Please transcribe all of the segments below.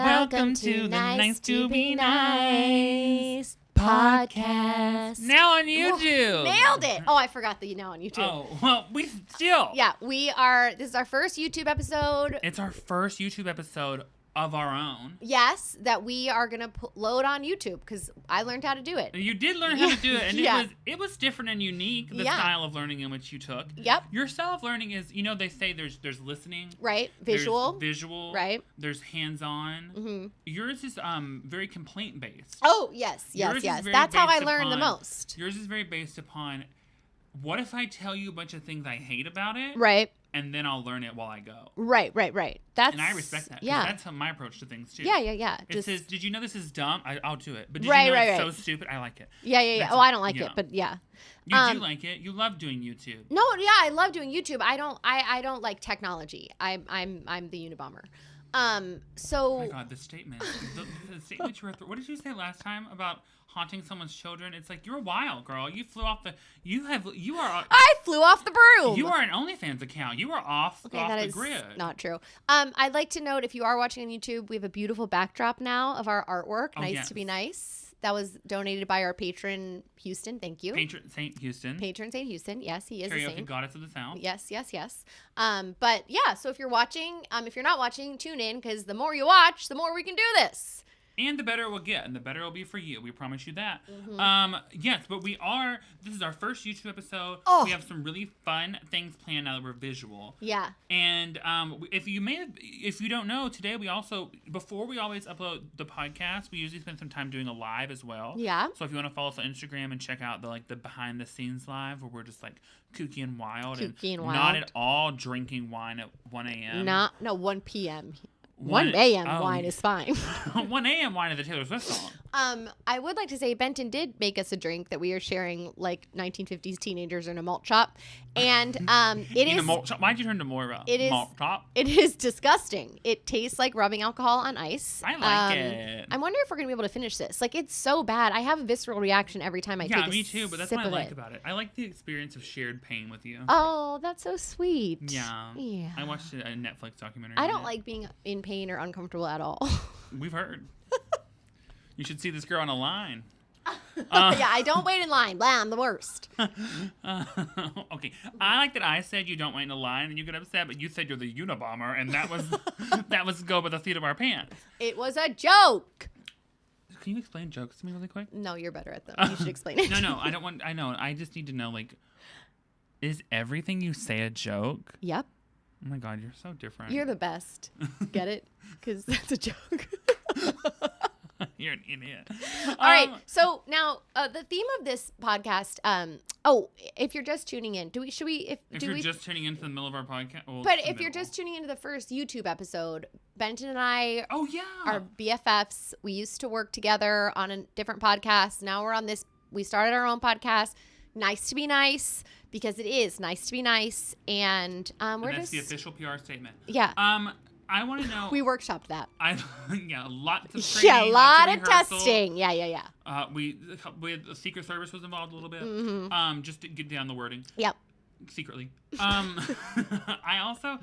Welcome to the Nice to Be Nice podcast. Now on YouTube. Nailed it. Oh, I forgot that you now on YouTube. Oh, well, we still. Yeah, we are. This is our first YouTube episode. It's our first YouTube episode of our own. Yes, that we are going to load on YouTube because I learned how to do it. You did learn how to do it, and Yeah. it was different and unique, the style of learning in which you took. Yep. Your style of learning is, they say there's listening. Right. Visual. There's visual. Right. There's hands-on. Mm-hmm. Yours is very complaint-based. Oh, yes. That's how I learned the most. Yours is very based upon, what if I tell you a bunch of things I hate about it? Right. And then I'll learn it while I go. Right. And I respect that. Yeah. That's my approach to things, too. Yeah. It says, did you know this is dumb? I'll do it. But did you know it's right. so stupid? I like it. Yeah. Oh, I don't like it, but yeah. You do like it. You love doing YouTube. No, yeah, I love doing YouTube. I don't like technology. I'm the Unabomber. So. Oh my God, the statement. the statement you were what did you say last time about haunting someone's children? It's like, you're wild, girl. You flew off the. I flew off the broom. You are an OnlyFans account. You are off the grid. Not true. I'd like to note, if you are watching on YouTube, we have a beautiful backdrop now of our artwork. Nice to be nice. That was donated by our patron Houston. Thank you. Patron Saint Houston. Yes, he is a Karaoke saint. goddess of the South. Yes. But yeah, so if you're watching, if you're not watching, tune in, because the more you watch, the more we can do this. And the better it will get, and the better it will be for you. We promise you that. Mm-hmm. Yes, but this is our first YouTube episode. Oh. We have some really fun things planned now that we're visual. Yeah. And if you don't know, today before we always upload the podcast, we usually spend some time doing a live as well. Yeah. So if you want to follow us on Instagram and check out the behind the scenes live where we're just like kooky and wild. Not at all drinking wine at 1 a.m. 1 p.m. 1 a.m. wine is fine. 1 a.m. wine is a Taylor Swift song. I would like to say Benton did make us a drink that we are sharing like 1950s teenagers in a malt shop. And it is... Why'd you turn to Moira? Malt shop? It is disgusting. It tastes like rubbing alcohol on ice. I like it. I wonder if we're going to be able to finish this. Like, it's so bad. I have a visceral reaction every time I take a sip of it. Yeah, me too, but that's what I like about it. I like the experience of shared pain with you. Oh, that's so sweet. Yeah. I watched a Netflix documentary. I don't like being in pain or uncomfortable at all. We've heard. You should see this girl on a line. Yeah, I don't wait in line. Blah, I'm the worst. Okay, I like that I said you don't wait in a line and you get upset, but you said you're the Unabomber, and that was go by the seat of our pants. It was a joke. Can you explain jokes to me really quick? No, you're better at them. You should explain it. No, I don't want. I know. I just need to know. Is everything you say a joke? Yep. Oh my God, you're so different. You're the best. Get it? Because that's a joke. You're an idiot. All right. So now the theme of this podcast. If you're just tuning in, if you're just tuning into the middle of our podcast. But if you're just tuning into the first YouTube episode, Benton and I. Are BFFs. We used to work together on a different podcast. Now we're on this. We started our own podcast. Nice to be nice, because it is nice to be nice, and that's the official PR statement. Yeah. I want to know. We worked that. Lots of training. Yeah, a lot of testing. Yeah. The Secret Service was involved a little bit. Mm-hmm. Just to get down the wording. Yep. Secretly. I also,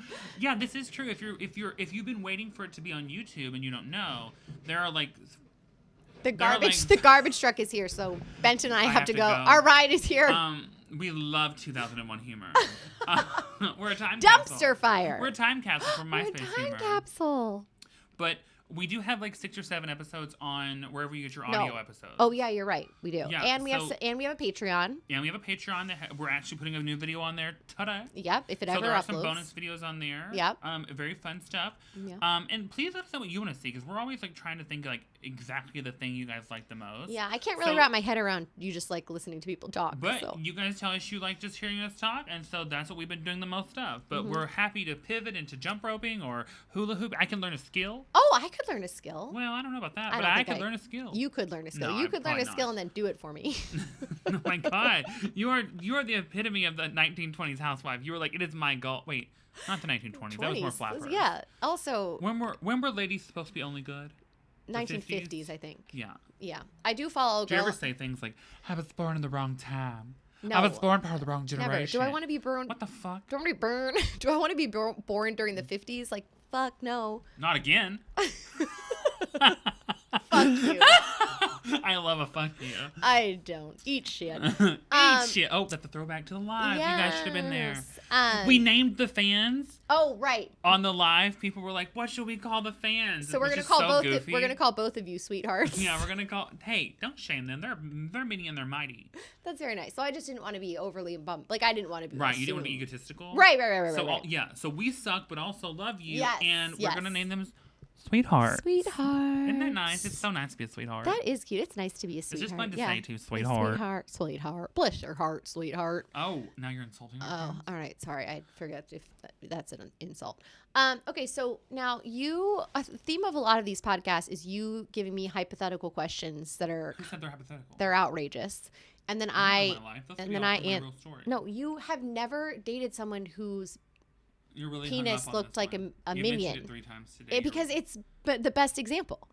this is true. If you've been waiting for it to be on YouTube and you don't know, there are the garbage truck is here, so Benton and I have to go. Our ride is here. We love 2001 humor. We're a time dumpster capsule. Fire. We're a time capsule from MySpace humor. We're a time capsule. But we do have 6 or 7 episodes on wherever you get your audio episodes. Oh yeah, you're right. We do. Yeah, and we have a Patreon. Yeah, we have a Patreon that we're actually putting a new video on there today. Yep, if it ever uploads. So there are some bonus videos on there. Yep. Very fun stuff. Yeah. And please let us know what you want to see, because we're always trying to think exactly the thing you guys like the most. Yeah, I can't really wrap my head around you just listening to people talk. But you guys tell us you like just hearing us talk, and so that's what we've been doing the most of. But we're happy to pivot into jump roping or hula hoop. I can learn a skill. Oh, I could learn a skill. Well, I don't know about that, but I could learn a skill. You could learn a skill. No, you could learn a skill and then do it for me. Oh my God, you are the epitome of the 1920s housewife. You were like, it is my goal. Wait, not the 1920s. That was more flappers. Yeah. Also, when were ladies supposed to be only good? 1950s, I think. Yeah. Yeah. I do follow. Do you ever say things like, "I was born in the wrong time"? No. I was born part of the wrong generation. Never. Do I want to be born? What the fuck? Do I want to be born? Do I want to be born during the 50s? Fuck no. Not again. Fuck you. I love a fuck you. I don't. Eat shit. Eat shit. Oh, that's a throwback to the live. Yes. You guys should have been there. We named the fans. Oh, right. On the live, people were like, "What should we call the fans?" So we're gonna call we're gonna call both of you sweethearts. Yeah, we're gonna call. Hey, don't shame them. They're meaty and they're mighty. That's very nice. So I just didn't want to be overly bummed. Like I didn't want to be right. You didn't want to be egotistical. Right. So right. yeah. So we suck, but also love you. Yes. And we're gonna name them sweetheart. Sweetheart. Isn't that nice? It's so nice to be a sweetheart. That is cute. It's nice to be a sweetheart. It's just fun to say too, sweetheart. Sweetheart. Bless your heart, sweetheart. Oh, now you're insulting her. Oh, all right. Sorry, I forgot if that's an insult. Okay, so now a theme of a lot of these podcasts is you giving me hypothetical questions that are. Who said they're hypothetical? They're outrageous, and then No, you have never dated someone whose really penis looked like a minion. You mentioned it 3 times today. Because it's the best example.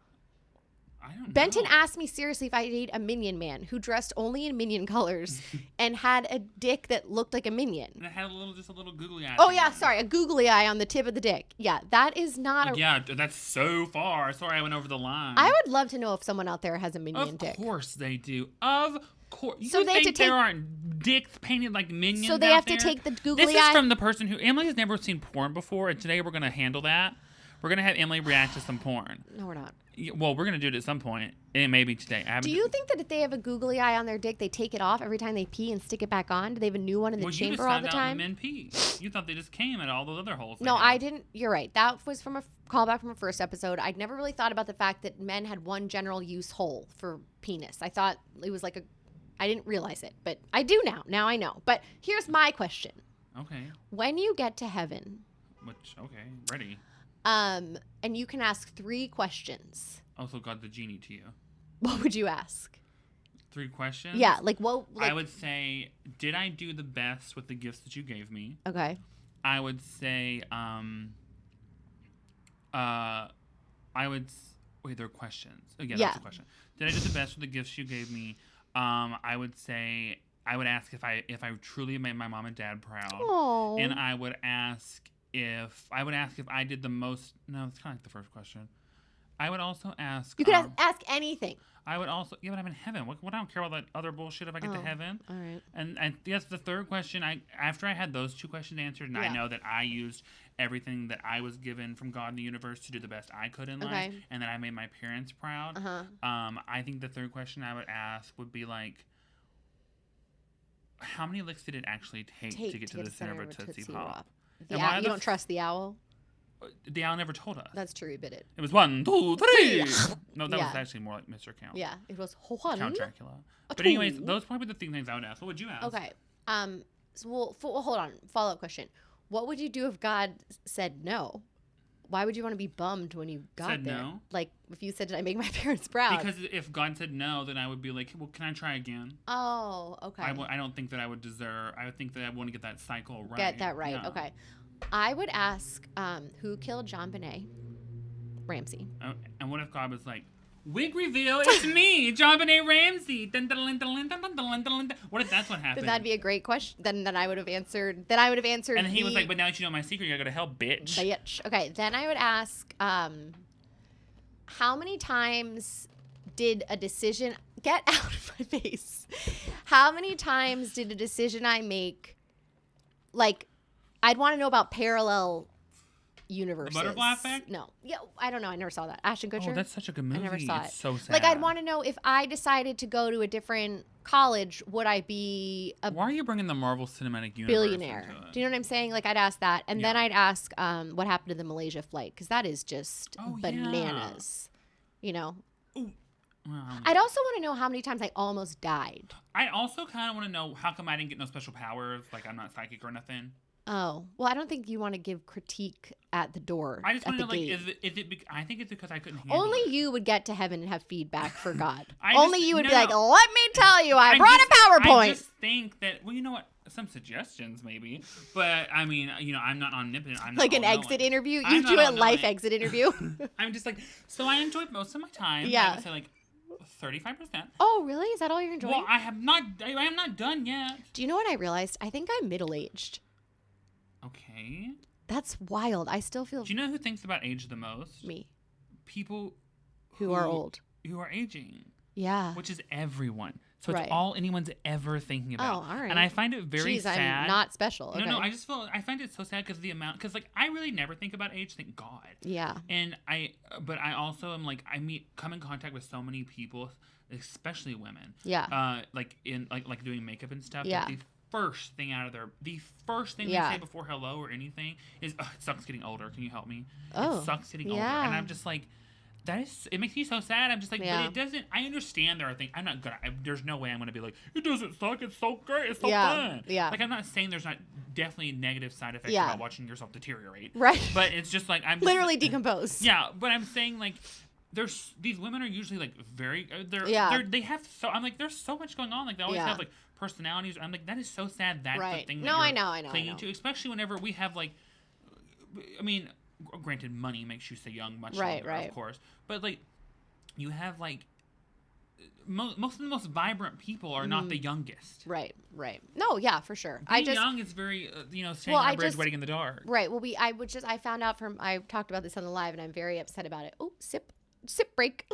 I don't know. Benton asked me seriously if I date a minion man who dressed only in minion colors and had a dick that looked like a minion. And it had just a little googly eye. Oh yeah, sorry, a googly eye on the tip of the dick. Yeah, that is not Yeah, that's so far. Sorry, I went over the line. I would love to know if someone out there has a minion dick. Of course they do. Of course. So they have to there aren't dicks painted like minions. So they have to take the googly eye. This is from the person who Emily has never seen porn before, and today we're gonna handle that. We're gonna have Emily react to some porn. No, we're not. Well, we're gonna do it at some point, and maybe today. Do you think that if they have a googly eye on their dick, they take it off every time they pee and stick it back on? Do they have a new one in the chamber all the time? Men pee. You thought they just came at all those other holes. No, I didn't. You're right. That was from a callback from a first episode. I'd never really thought about the fact that men had one general use hole for penis. I thought it was like I didn't realize it, but I do now. Now I know. But here's my question. Okay. When you get to heaven. Ready. And you can ask 3 questions. Also got the genie to you. What would you ask? 3 questions? Yeah, like what? I would say, did I do the best with the gifts that you gave me? Okay. I would say, wait, they're questions. Yeah, that's a question. Did I do the best with the gifts you gave me? I would say, I would ask if I truly made my mom and dad proud. Aww. And I would ask if I did the most. No, it's kind of like the first question. I would also ask. You could ask anything. I would also. Yeah, but I'm in heaven. What I don't care about that other bullshit if I get to heaven. All right. And yes, the third question. After I had those 2 questions answered, and I know that I used everything that I was given from God and the universe to do the best I could in life, and that I made my parents proud. I think the third question I would ask would be like, how many licks did it actually take to get to the center of a Tootsie Pop? You don't trust the owl? The owl never told us. That's true, he bit it. It was 1, 2, 3. No, that was actually more like Mr. Count. Yeah, it was 1. Count Dracula. But anyways, those probably the things I would ask. What would you ask? Okay. So hold on. Follow-up question. What would you do if God said no? Why would you want to be bummed when you got there? No? Like, if you said, did I make my parents proud? Because if God said no, then I would be like, well, can I try again? Oh, okay. I don't think that I would deserve. I would think that I want to get that cycle right. Get that right. Yeah. Okay. I would ask, who killed John Bonet? Ramsey. And what if God was like, wig reveal, it's me, John Bonet Ramsey. What if that's what happened? Then that'd be a great question. Then I would have answered. And he was like, but now that you know my secret, you gotta go to hell, bitch. Bitch. Okay. Then I would ask, how many times did a decision get out of my face? How many times did a decision I make, like, I'd want to know about parallel universes. The Butterfly Effect? No. Yeah, I don't know. I never saw that. Ashton Kutcher? Oh, that's such a good movie. I never saw it. It's so sad. Like, I'd want to know if I decided to go to a different college, would I be a Why are you bringing the Marvel Cinematic Universe billionaire? into it? Do you know what I'm saying? Like, I'd ask that. And then I'd ask what happened to the Malaysia flight, because that is just bananas. You know? Ooh. I'd also want to know how many times I almost died. I also kind of want to know how come I didn't get no special powers, like I'm not psychic or nothing. Oh, well, I don't think you want to give critique at the door. I just want to know, like, is it? I think it's because I couldn't handle Only it. you would get to heaven and have feedback for God. You would be like, let me tell you, I brought a PowerPoint. I just think that, well, you know what? Some suggestions maybe, but I mean, you know, I'm not omnipotent. I'm not like an exit interview. You do a life exit interview. I'm just like, so I enjoyed most of my time. Yeah. I would say like 35%. Oh, really? Is that all you're enjoying? Well, I am not done yet. Do you know what I realized? I think I'm middle-aged. Okay. That's wild. I still feel... Do you know who thinks about age the most? Me. People who are old. Who are aging. Yeah. Which is everyone. So it's all anyone's ever thinking about. Oh, all right. And I find it very sad. I'm not special. Okay. No, I find it so sad because because like I really never think about age, thank God. Yeah. And but I also am like, come in contact with so many people, especially women. Yeah. Like in like doing makeup and stuff. Yeah. The first thing they say before hello or anything is, it sucks getting older. Can you help me? Oh. It sucks getting older. And I'm just like, it makes me so sad. I'm just like, but it doesn't. I understand there are things. I'm not gonna. There's no way I'm gonna be like, it doesn't suck. It's so great. It's so fun. Yeah. Like I'm not saying there's not definitely negative side effects about watching yourself deteriorate. Right. But it's just like I'm literally decompose. Yeah, but I'm saying like, these women are usually like very. They have so. I'm like, there's so much going on. Like they always have like personalities. I'm like, that is so sad. That's the thing. That I know. Clinging to, especially whenever we have like, I mean, granted, money makes you stay young much longer, of course, but like. You have like most of the most vibrant people are not the youngest. Right. No, yeah, for sure. Being young is very standing on a bridge, waiting in the dark. Right. Well, I found out I talked about this on the live, and I'm very upset about it. Oh, sip break.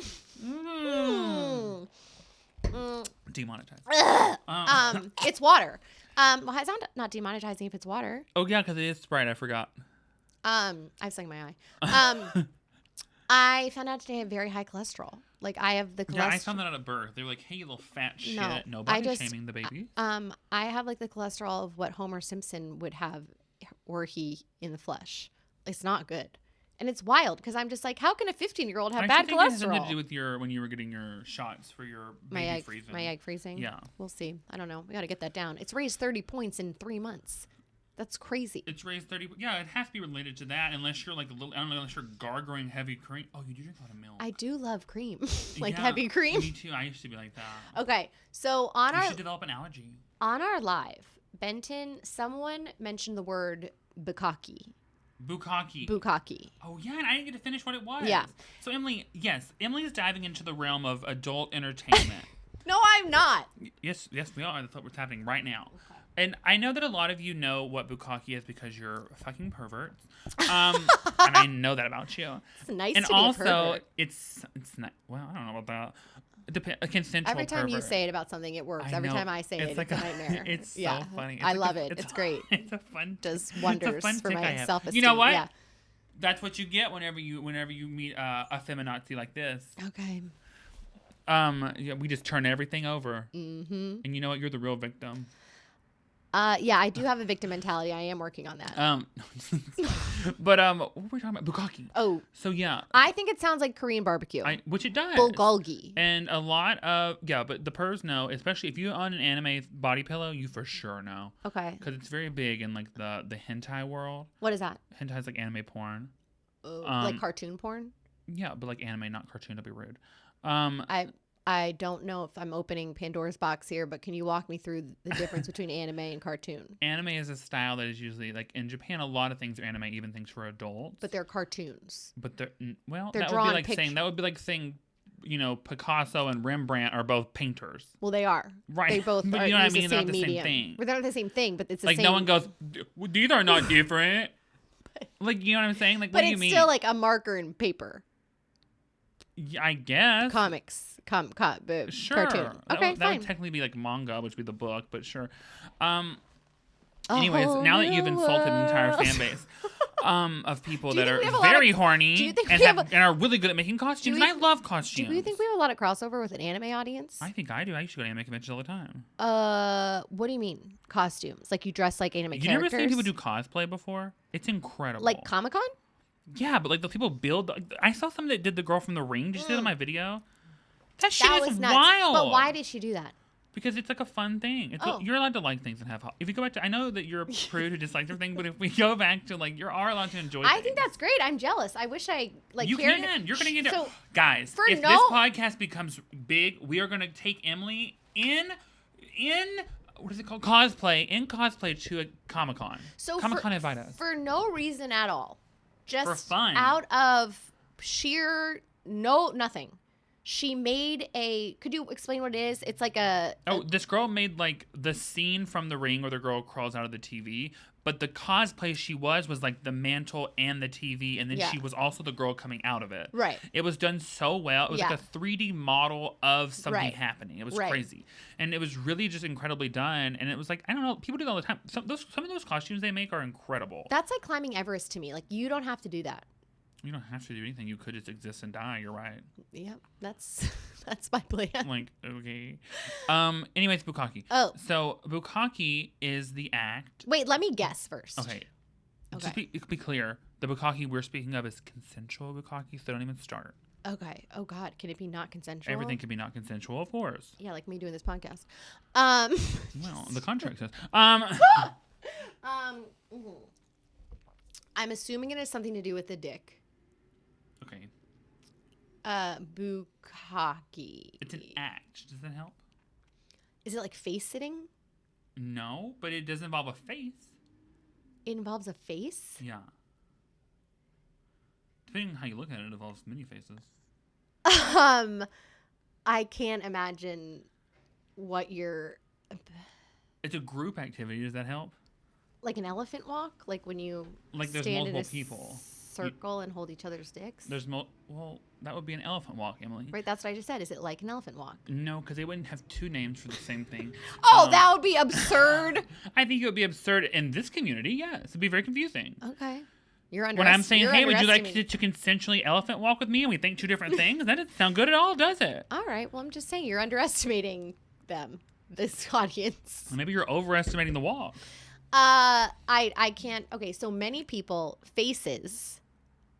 Demonetized. It's water. Well, it's not demonetizing if it's water. Oh yeah, because it is Sprite. I forgot. I've sung my eye. I found out today I have very high cholesterol. Like I have the cholesterol. Yeah, I found that out at birth. They're like, "Hey, you little fat shit." Nobody's shaming the baby. I have like the cholesterol of what Homer Simpson would have were he in the flesh. It's not good, and it's wild because I'm just like, how can a 15-year-old have bad cholesterol? It has something to do with when you were getting your shots for your baby freezing. My egg freezing. Yeah, we'll see. I don't know. We got to get that down. It's raised 30 points in 3 months. That's crazy. It's raised 30. Yeah, it has to be related to that, unless you're like unless you're gargling heavy cream. Oh, you do drink a lot of milk. I do love cream, heavy cream. Me too. I used to be like that. Okay, so you should develop an allergy. On our live, Benton, someone mentioned the word bukkake. Bukkake. Oh yeah, and I didn't get to finish what it was. Yeah. So Emily is diving into the realm of adult entertainment. No, I'm not. Yes, we are. That's what's happening right now. Okay. And I know that a lot of you know what bukkake is because you're fucking perverts. And I know that about you. It's nice and to be a pervert. And also, it's not. Well, I don't know about that. A consensual Every time pervert. you say it about something, it works. Every time I say it's like a nightmare. It's so funny. I love it. It's great. It's a fun. Does wonders for my self-esteem. You know what? Yeah. That's what you get whenever you meet a feminazi like this. Okay. Yeah, we just turn everything over. Mm-hmm. And you know what? You're the real victim. Yeah, I do have a victim mentality. I am working on that. But what were we talking about? Bukkake. Oh. So yeah. I think it sounds like Korean barbecue. Which it does. Bulgogi. And a lot of, but the pervs know, especially if you own an anime body pillow, you for sure know. Okay. Because it's very big in like the hentai world. What is that? Hentai is like anime porn. Like cartoon porn? Yeah, but like anime, not cartoon. That'd be rude. I don't know if I'm opening Pandora's box here, but can you walk me through the difference between anime and cartoon? Anime is a style that is usually like in Japan. A lot of things are anime, even things for adults. But they're cartoons. But that would be like saying, Picasso and Rembrandt are both painters. Well, they are. Right. They both but are. You know what I mean? They're not the same thing. They're not the same thing, but it's the same. same. Like no one goes, these are not different. Like you know what I'm saying? Like what do you mean? But it's still like a marker and paper. Yeah, I guess. Comics. Sure. Cartoon. Okay, that would technically be like manga, which would be the book, but sure. Anyways, now that you've insulted an entire fan base of people that are very horny and are really good at making costumes, and I love costumes. Do you think we have a lot of crossover with an anime audience? I think I do. I used to go to anime conventions all the time. What do you mean? Costumes? Like you dress like anime characters? You never seen people do cosplay before? It's incredible. Like Comic-Con? Yeah, but like the people build. I saw someone that did the girl from The Ring. Did you see that in my video? That shit is wild. But why did she do that? Because it's like a fun thing. You're allowed to like things and have. If you go back to, I know that you're a prude who dislikes everything, but if we go back to like, you are allowed to enjoy. I think that's great. I'm jealous. I wish I like. You can. You're gonna get it, guys. If this podcast becomes big, we are gonna take Emily in what is it called? Cosplay to a Comic-Con. So Comic-Con invite us for no reason at all, just for fun, out of sheer nothing. she made could you explain what it is? It's like this girl made like the scene from The Ring where the girl crawls out of the TV, but the cosplay she was like the mantle and the TV, and then she was also the girl coming out of it. Right. It was done so well. It was like a 3D model of something happening. It was crazy. And it was really just incredibly done. And it was like, I don't know, people do that all the time. Some of those costumes they make are incredible. That's like climbing Everest to me. Like, you don't have to do that. You don't have to do anything. You could just exist and die. You're right. Yep, that's my plan. Like, okay. Anyways, bukkake. Oh. So bukkake is the act. Wait, let me guess first. Okay. Just be clear. The bukkake we're speaking of is consensual bukkake, so don't even start. Okay. Oh God, can it be not consensual? Everything can be not consensual, of course. Yeah, like me doing this podcast. Well, the contract says. I'm assuming it has something to do with the dick. Okay. Bukkake. It's an act. Does that help? Is it like face sitting? No, but it does involve a face. It involves a face? Yeah. Depending on how you look at it, it involves many faces. I can't imagine what you're... It's a group activity. Does that help? Like an elephant walk? Like when you there's stand multiple in a people. Circle and hold each other's dicks? Well, that would be an elephant walk, Emily. Right, that's what I just said. Is it like an elephant walk? No, because they wouldn't have two names for the same thing. That would be absurd. I think it would be absurd in this community, yes. It'd be very confusing. Okay. When I'm saying, hey, would you like to consensually elephant walk with me? And we think two different things? That doesn't sound good at all, does it? All right. Well, I'm just saying you're underestimating them, this audience. Well, maybe you're overestimating the walk. I can't. Okay, so many people, faces.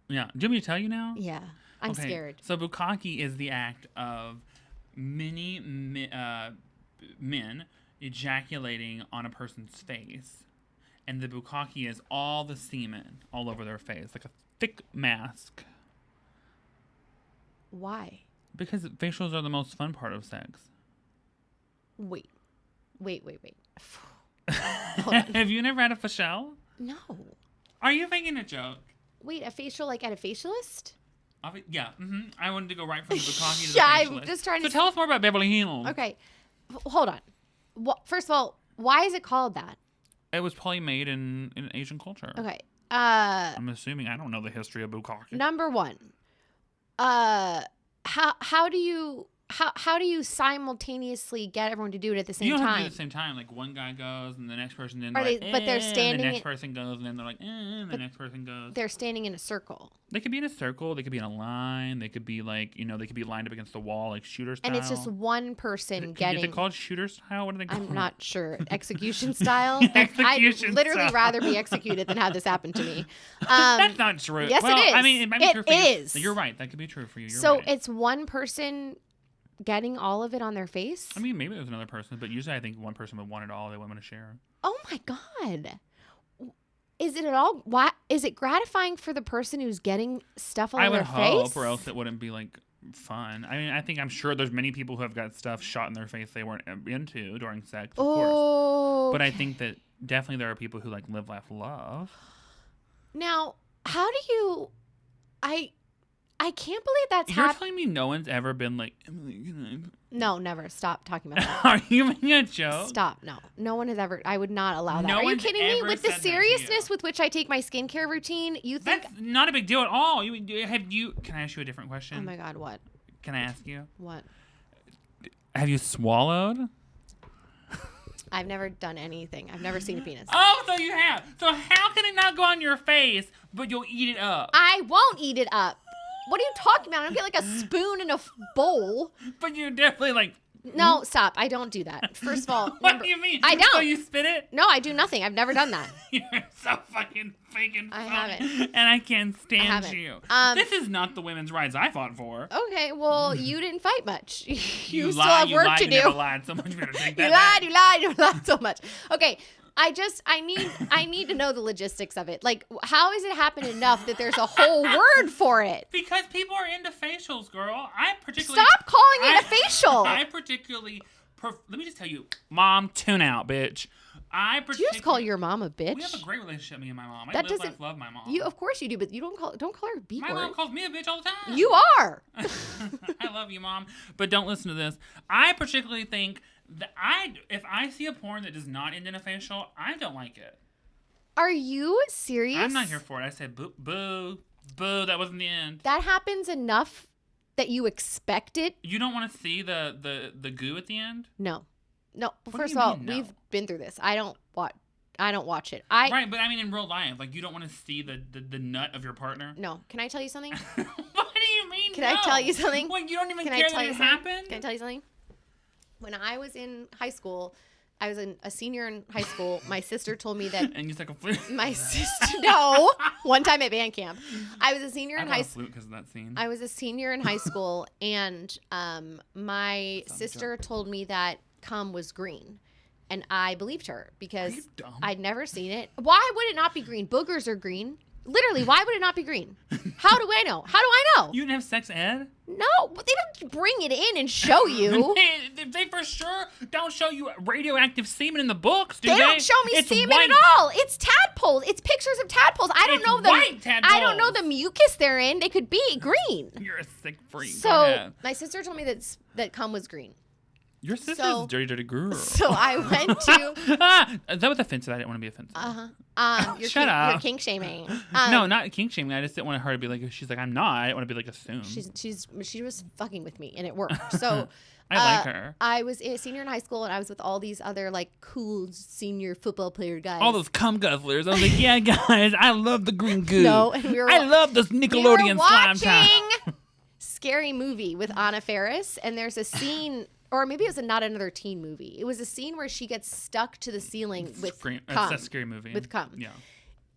Yeah. Do you want me to tell you now? Yeah. I'm scared. So bukkake is the act of many men ejaculating on a person's face. And the bukkake is all the semen all over their face, like a thick mask. Why? Because facials are the most fun part of sex. Wait. Have you never had a facial? No. Are you making a joke? Wait, a facial like at a facialist? Yeah. Mm-hmm. I wanted to go right from the bukkake to the facialist. I'm just trying to... So tell us more about Beverly Hills. Okay. Hold on. First of all, why is it called that? It was probably made in Asian culture. Okay. I'm assuming. I don't know the history of bukkake. Number one. How do you simultaneously get everyone to do it at the same time? You don't have to do it at the same time. Like one guy goes and the next person then but they're standing. And the next person goes and then they're like, and the next person goes. They're standing in a circle. They could be in a circle. They could be in a line. They could be like, they could be lined up against the wall like shooter style. And it's just one person getting. Is it called shooter style? What are they called? I'm not sure. Execution style. Execution I'd literally style. rather be executed than have this happen to me. That's not true. Yes, it is. I mean, it might be true for is. you. You're right. That could be true for you. So right. It's one person getting all of it on their face? I mean, maybe there's another person, but usually I think one person would want it all. They wouldn't want to share. Oh my God. Is it at all? Why is it gratifying for the person who's getting stuff on their face? I would hope, or else it wouldn't be like fun. I mean, I'm sure there's many people who have got stuff shot in their face they weren't into during sex, of course. But I think that definitely there are people who like live, laugh, love. Now, how do you? I can't believe that's happening. You're telling me no one's ever been like, Emily, No, never. Stop talking about that. Are you making a joke? Stop. No. No one has ever. I would not allow that. No Are you kidding me? With the seriousness you. with which I take my skincare routine, you think. That's not a big deal at all. Can I ask you a different question? Oh my God, what? Can I ask you? What? Have you swallowed? I've never done anything. I've never seen a penis. Oh, so you have. So how can it not go on your face, but you'll eat it up? I won't eat it up. What are you talking about? I don't get like a spoon in a bowl. But you're definitely like... No, stop. I don't do that. First of all... What do you mean? I don't. So you spit it? No, I do nothing. I've never done that. You're so fucking funny. I haven't. And I can't stand you. This is not the women's rights I fought for. Okay, well, you didn't fight much. You still lied, have work to do. You never lied so much. You better take that back. You lied so much. Okay. I need to know the logistics of it. Like, how has it happened enough that there's a whole word for it? Because people are into facials, girl. Stop calling it a facial. I particularly, let me just tell you, Mom, tune out, bitch. Do you just call your mom a bitch? We have a great relationship, me and my mom. I love my mom. Of course you do, but you don't call her a B word. My mom calls me a bitch all the time. You are. I love you, Mom. But don't listen to this. I particularly think that if I see a porn that does not end in a facial, I don't like it. Are you serious? I'm not here for it. I said boo, boo, boo. That wasn't the end. That happens enough that you expect it. You don't want to see the goo at the end? No. First of all, we've been through this. I don't watch it. Right, but I mean in real life, like you don't want to see the nut of your partner. No. Can I tell you something? What do you mean? Can I tell you something? Like you don't even care that it happened? Can I tell you something? When I was in high school, I was a senior in high school. My sister told me that. And you took a flute. My sister, no. One time at band camp, I was a senior in high school. Because of that scene. I was a senior in high school, and my sister told me that cum was green. And I believed her because I'd never seen it. Why would it not be green? Boogers are green. Literally, why would it not be green? How do I know? How do I know? You didn't have sex ed? No, but they don't bring it in and show you. they for sure don't show you radioactive semen in the books, do they? They don't show me semen at all. It's tadpoles. It's pictures of tadpoles. I don't know white tadpoles. I don't know the mucus they're in. They could be green. You're a sick freak. So my sister told me that cum was green. Your sister's a dirty, dirty girl. So I went to... That was offensive. I didn't want to be offensive. Shut up. You're kink shaming. No, not kink shaming. I just didn't want her to be like, she's like, I'm not. I didn't want to be like, assumed. She was fucking with me, and it worked. So I like her. I was a senior in high school, and I was with all these other, like, cool senior football player guys. All those cum guzzlers. I was like, yeah, guys, I love the green goo. No, and I love those Nickelodeon slime time. Scary Movie with Anna Faris, and there's a scene... Or maybe it was not another teen movie. It was a scene where she gets stuck to the ceiling with cum. That's a scary movie. With cum. Yeah.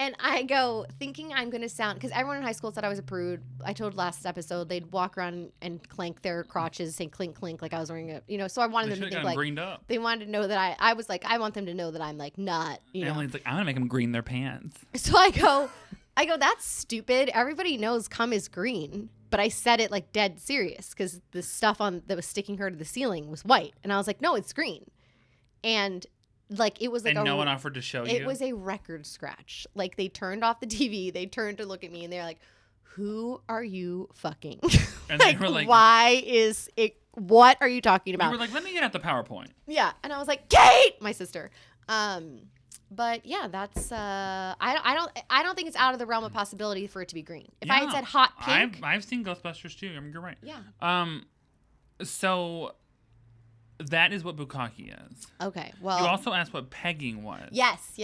And I go, thinking I'm going to sound... Because everyone in high school said I was a prude. I told last episode they'd walk around and clank their crotches, saying clink, clink, like I was wearing a... You know, so I wanted them to think like... Greened up. They wanted to know that I was like, I want them to know that I'm like not, you know. Emily's like, I'm going to make them green their pants. So I go, that's stupid. Everybody knows cum is green. But I said it like dead serious because the stuff that was sticking her to the ceiling was white. And I was like, no, it's green. And like it was like no one offered to show you? It was a record scratch. Like they turned off the TV. They turned to look at me and they're like, who are you fucking? And they were like, why is it? What are you talking about? You were like, let me get out the PowerPoint. Yeah. And I was like, Kate, my sister. But yeah, that's I don't think it's out of the realm of possibility for it to be green. If I had said hot pink, I've seen Ghostbusters too. I mean, you're right. Yeah. So that is what bukkake is. Okay. Well, you also asked what pegging was. Yes.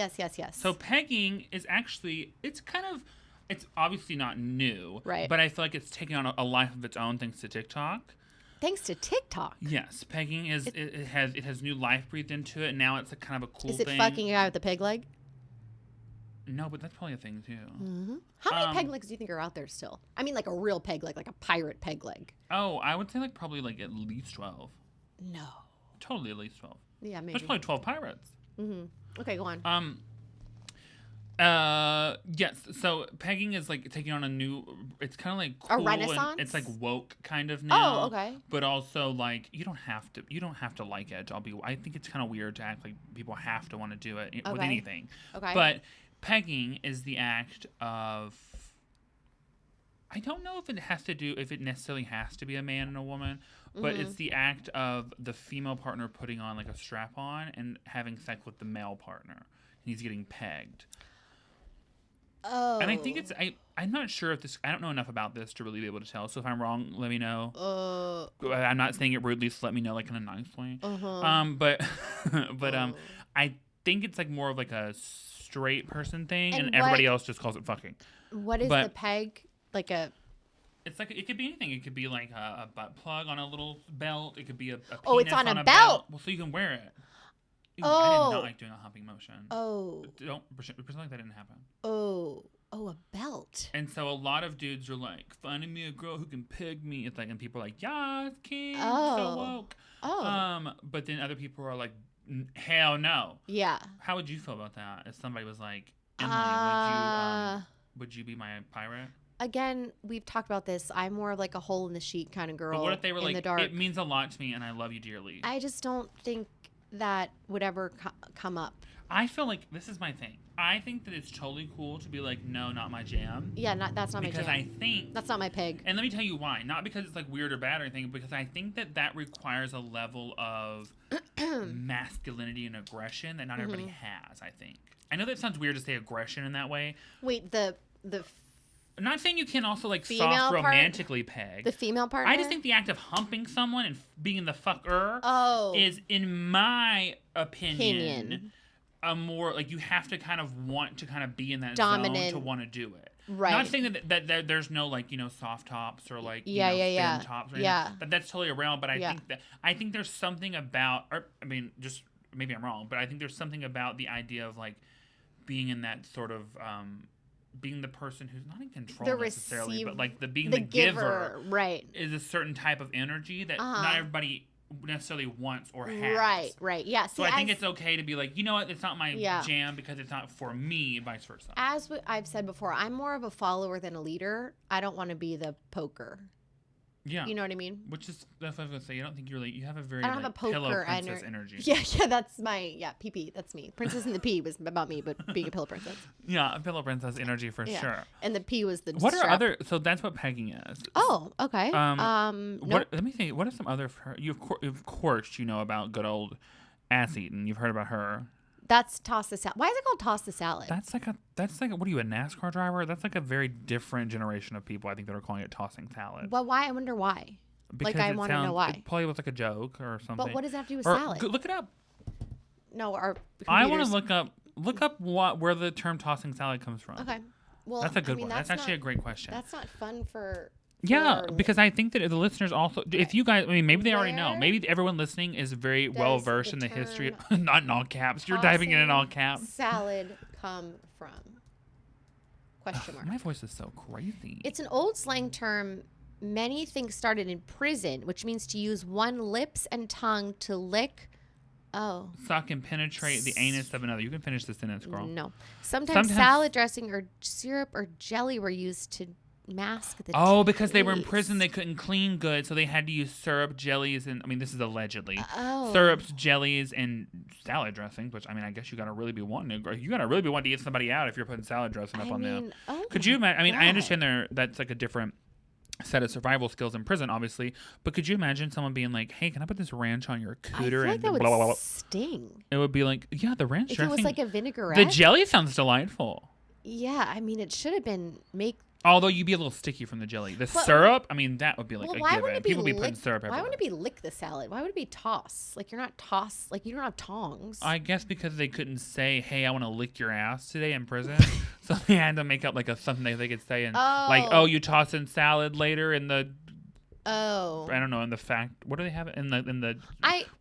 So pegging is actually it's obviously not new, right? But I feel like it's taking on a life of its own thanks to TikTok. Thanks to TikTok. Yes, pegging it has new life breathed into it. And now it's a kind of a cool thing. Is it fucking a guy with a peg leg? No, but that's probably a thing too. Mm-hmm. How many peg legs do you think are out there still? I mean, like a real peg leg, like a pirate peg leg. Oh, I would say like probably like at least 12. No. Totally at least 12. Yeah, maybe. There's probably 12 pirates. Mm-hmm. Okay, go on. Yes. So pegging is like taking on it's kind of like cool, a renaissance. It's like woke kind of now. Oh, okay. But also like you don't have to like it. I think it's kind of weird to act like people have to want to do it with anything. Okay. But pegging is the act of. I don't know if it necessarily has to be a man and a woman, but it's the act of the female partner putting on like a strap on and having sex with the male partner, and he's getting pegged. Oh. And I think I'm not sure if this, I don't know enough about this to really be able to tell. So if I'm wrong, let me know. I'm not saying it rudely, so let me know like in a nice way. But I think it's like more of like a straight person thing and everybody else just calls it fucking. What is the peg? Like a... It's like, it could be anything. It could be like a butt plug on a little belt. It could be a penis it's on a belt. belt. Well, so you can wear it. Oh. I did not like doing a humping motion. Oh. Don't pretend like that didn't happen. Oh, a belt. And so a lot of dudes are like, finding me a girl who can peg me. It's like, and people are like, yeah, it's king, so woke. Oh. But then other people are like, hell no. Yeah. How would you feel about that? If somebody was like, Emily, would you be my pirate? Again, we've talked about this. I'm more of like a hole in the sheet kind of girl. But what if they were in like, the dark. it means a lot to me and I love you dearly? I just don't think that would ever come up. I feel like this is my thing. I think that it's totally cool to be like, no, not my jam. Yeah, that's not my jam. Because I think... That's not my pig. And let me tell you why. Not because it's like weird or bad or anything, because I think that requires a level of masculinity and aggression that not everybody has, I think. I know that sounds weird to say aggression in that way. Wait, the I'm not saying you can also like soft romantically peg. The female partner? I just think the act of humping someone and being the fucker is, in my opinion, a more like you have to kind of want to kind of be in that zone to want to do it. Right. Not saying that there's no like, you know, soft tops or like thin tops or anything. But that's totally around. But I think there's something about, or I mean, just maybe I'm wrong, but I think there's something about the idea of like being in that sort of being the person who's not in control necessarily, but like the giver right, is a certain type of energy that not everybody necessarily wants or has. Right. Yeah. So I think it's okay to be like, you know what, it's not my jam because it's not for me, vice versa. As I've said before, I'm more of a follower than a leader. I don't want to be the poker. Yeah. You know what I mean? Which is, that's what I was going to say. I don't think you're like, you have a very I don't have a poker pillow princess energy. Yeah, that's my, PP, that's me. Princess and the P was about me, but being a pillow princess. Yeah, a pillow princess energy for sure. And the P was the What are other, so that's what pegging is. Oh, okay. Let me think, what are some other, of course, you know about good old ass eating. You've heard about her. That's toss the salad. Why is it called toss the salad? That's like what are you, a NASCAR driver? That's like a very different generation of people, I think, that are calling it tossing salad. Well, why? I wonder why. Because I want to know why. It probably was like a joke or something. But what does that have to do with salad? Look it up. No, our computers. I want to look up where the term tossing salad comes from. Okay. Well, that's a good one. That's actually a great question. That's not fun for... Yeah, because I think that the listeners also, if you guys, I mean, maybe they already know. Maybe everyone listening is very well versed in the history of, not in all caps. You're typing it in all caps. Salad come from? Question mark. My voice is so crazy. It's an old slang term many think started in prison, which means to use one lips and tongue to lick. Oh. Suck and penetrate the anus of another. You can finish the sentence, girl. No. Sometimes salad dressing or syrup or jelly were used to mask the taste. Because they were in prison, they couldn't clean good, so they had to use syrup, jellies, and I mean, this is allegedly syrups, jellies, and salad dressings. Which I mean, I guess you gotta really be wanting to eat somebody out if you're putting salad dressing up on them. Could you imagine? I mean, I understand that's like a different set of survival skills in prison, obviously, but could you imagine someone being like, "Hey, can I put this ranch on your cooter?" I feel like that would blah, blah, blah. Sting. It would be like, yeah, the ranch. If it was like a vinaigrette. The jelly sounds delightful. Yeah, I mean, it should have been Although you'd be a little sticky from the jelly. Syrup, I mean, that would be like a given. People be putting syrup everywhere. Why wouldn't it be lick the salad? Why would it be toss? Like, you're not toss. Like, you don't have tongs. I guess because they couldn't say, hey, I want to lick your ass today in prison. So they had to make up like something that they could say. And like, you toss in salad later in the... I don't know, in the what do they have in the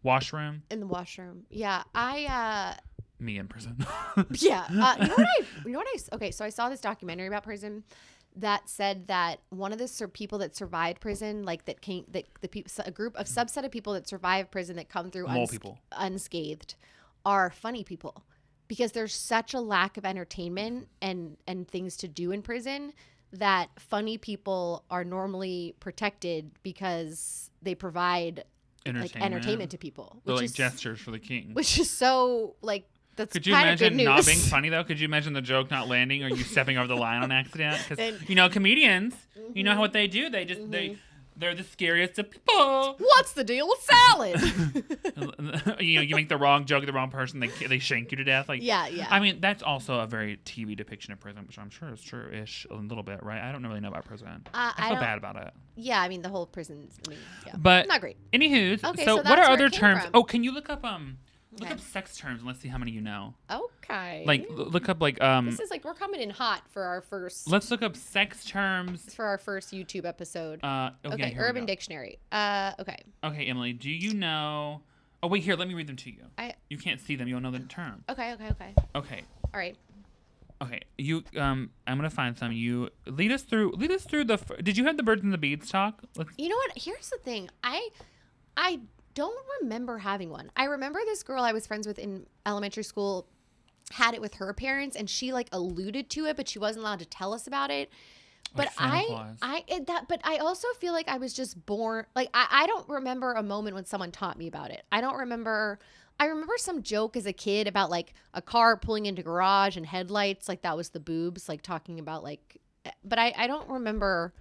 washroom? In the washroom. Yeah. Me in prison. Yeah. You know what I... Okay, so I saw this documentary about prison that said that one of the people that survived prison, like a subset of people that survive prison that come through unscathed, are funny people, because there's such a lack of entertainment and things to do in prison that funny people are normally protected because they provide entertainment to people. They're like gestures for the king. Which is so like. Could you imagine not being funny, though? Could you imagine the joke not landing or you stepping over the line on accident? Because, comedians, you know what they do? They just, they're the scariest of people. What's the deal with salad? You make the wrong joke at the wrong person, they shank you to death. Like, yeah. I mean, that's also a very TV depiction of prison, which I'm sure is true-ish a little bit, right? I don't really know about prison. I feel bad about it. Yeah, I mean, the whole prison, but not great. Anywho, so what are other terms? From. Oh, can you look up, Look up sex terms and let's see how many you know. Okay. Like, look up, like, This is like, we're coming in hot for our first... Let's look up sex terms. For our first YouTube episode. Okay, Urban Dictionary. Okay. Okay, Emily, do you know... Oh, wait, here, let me read them to you. You can't see them. You'll know the term. Okay. Okay. All right. Okay, I'm going to find some. You lead us through did you have the birds and the bees talk? You know what? Here's the thing. I don't remember having one. I remember this girl I was friends with in elementary school had it with her parents, and she like alluded to it, but she wasn't allowed to tell us about it. But but I also feel like I was just born, like I don't remember a moment when someone taught me about it. I don't remember I remember some joke as a kid about like a car pulling into garage and headlights, like that was the boobs, like talking about like, but I don't remember.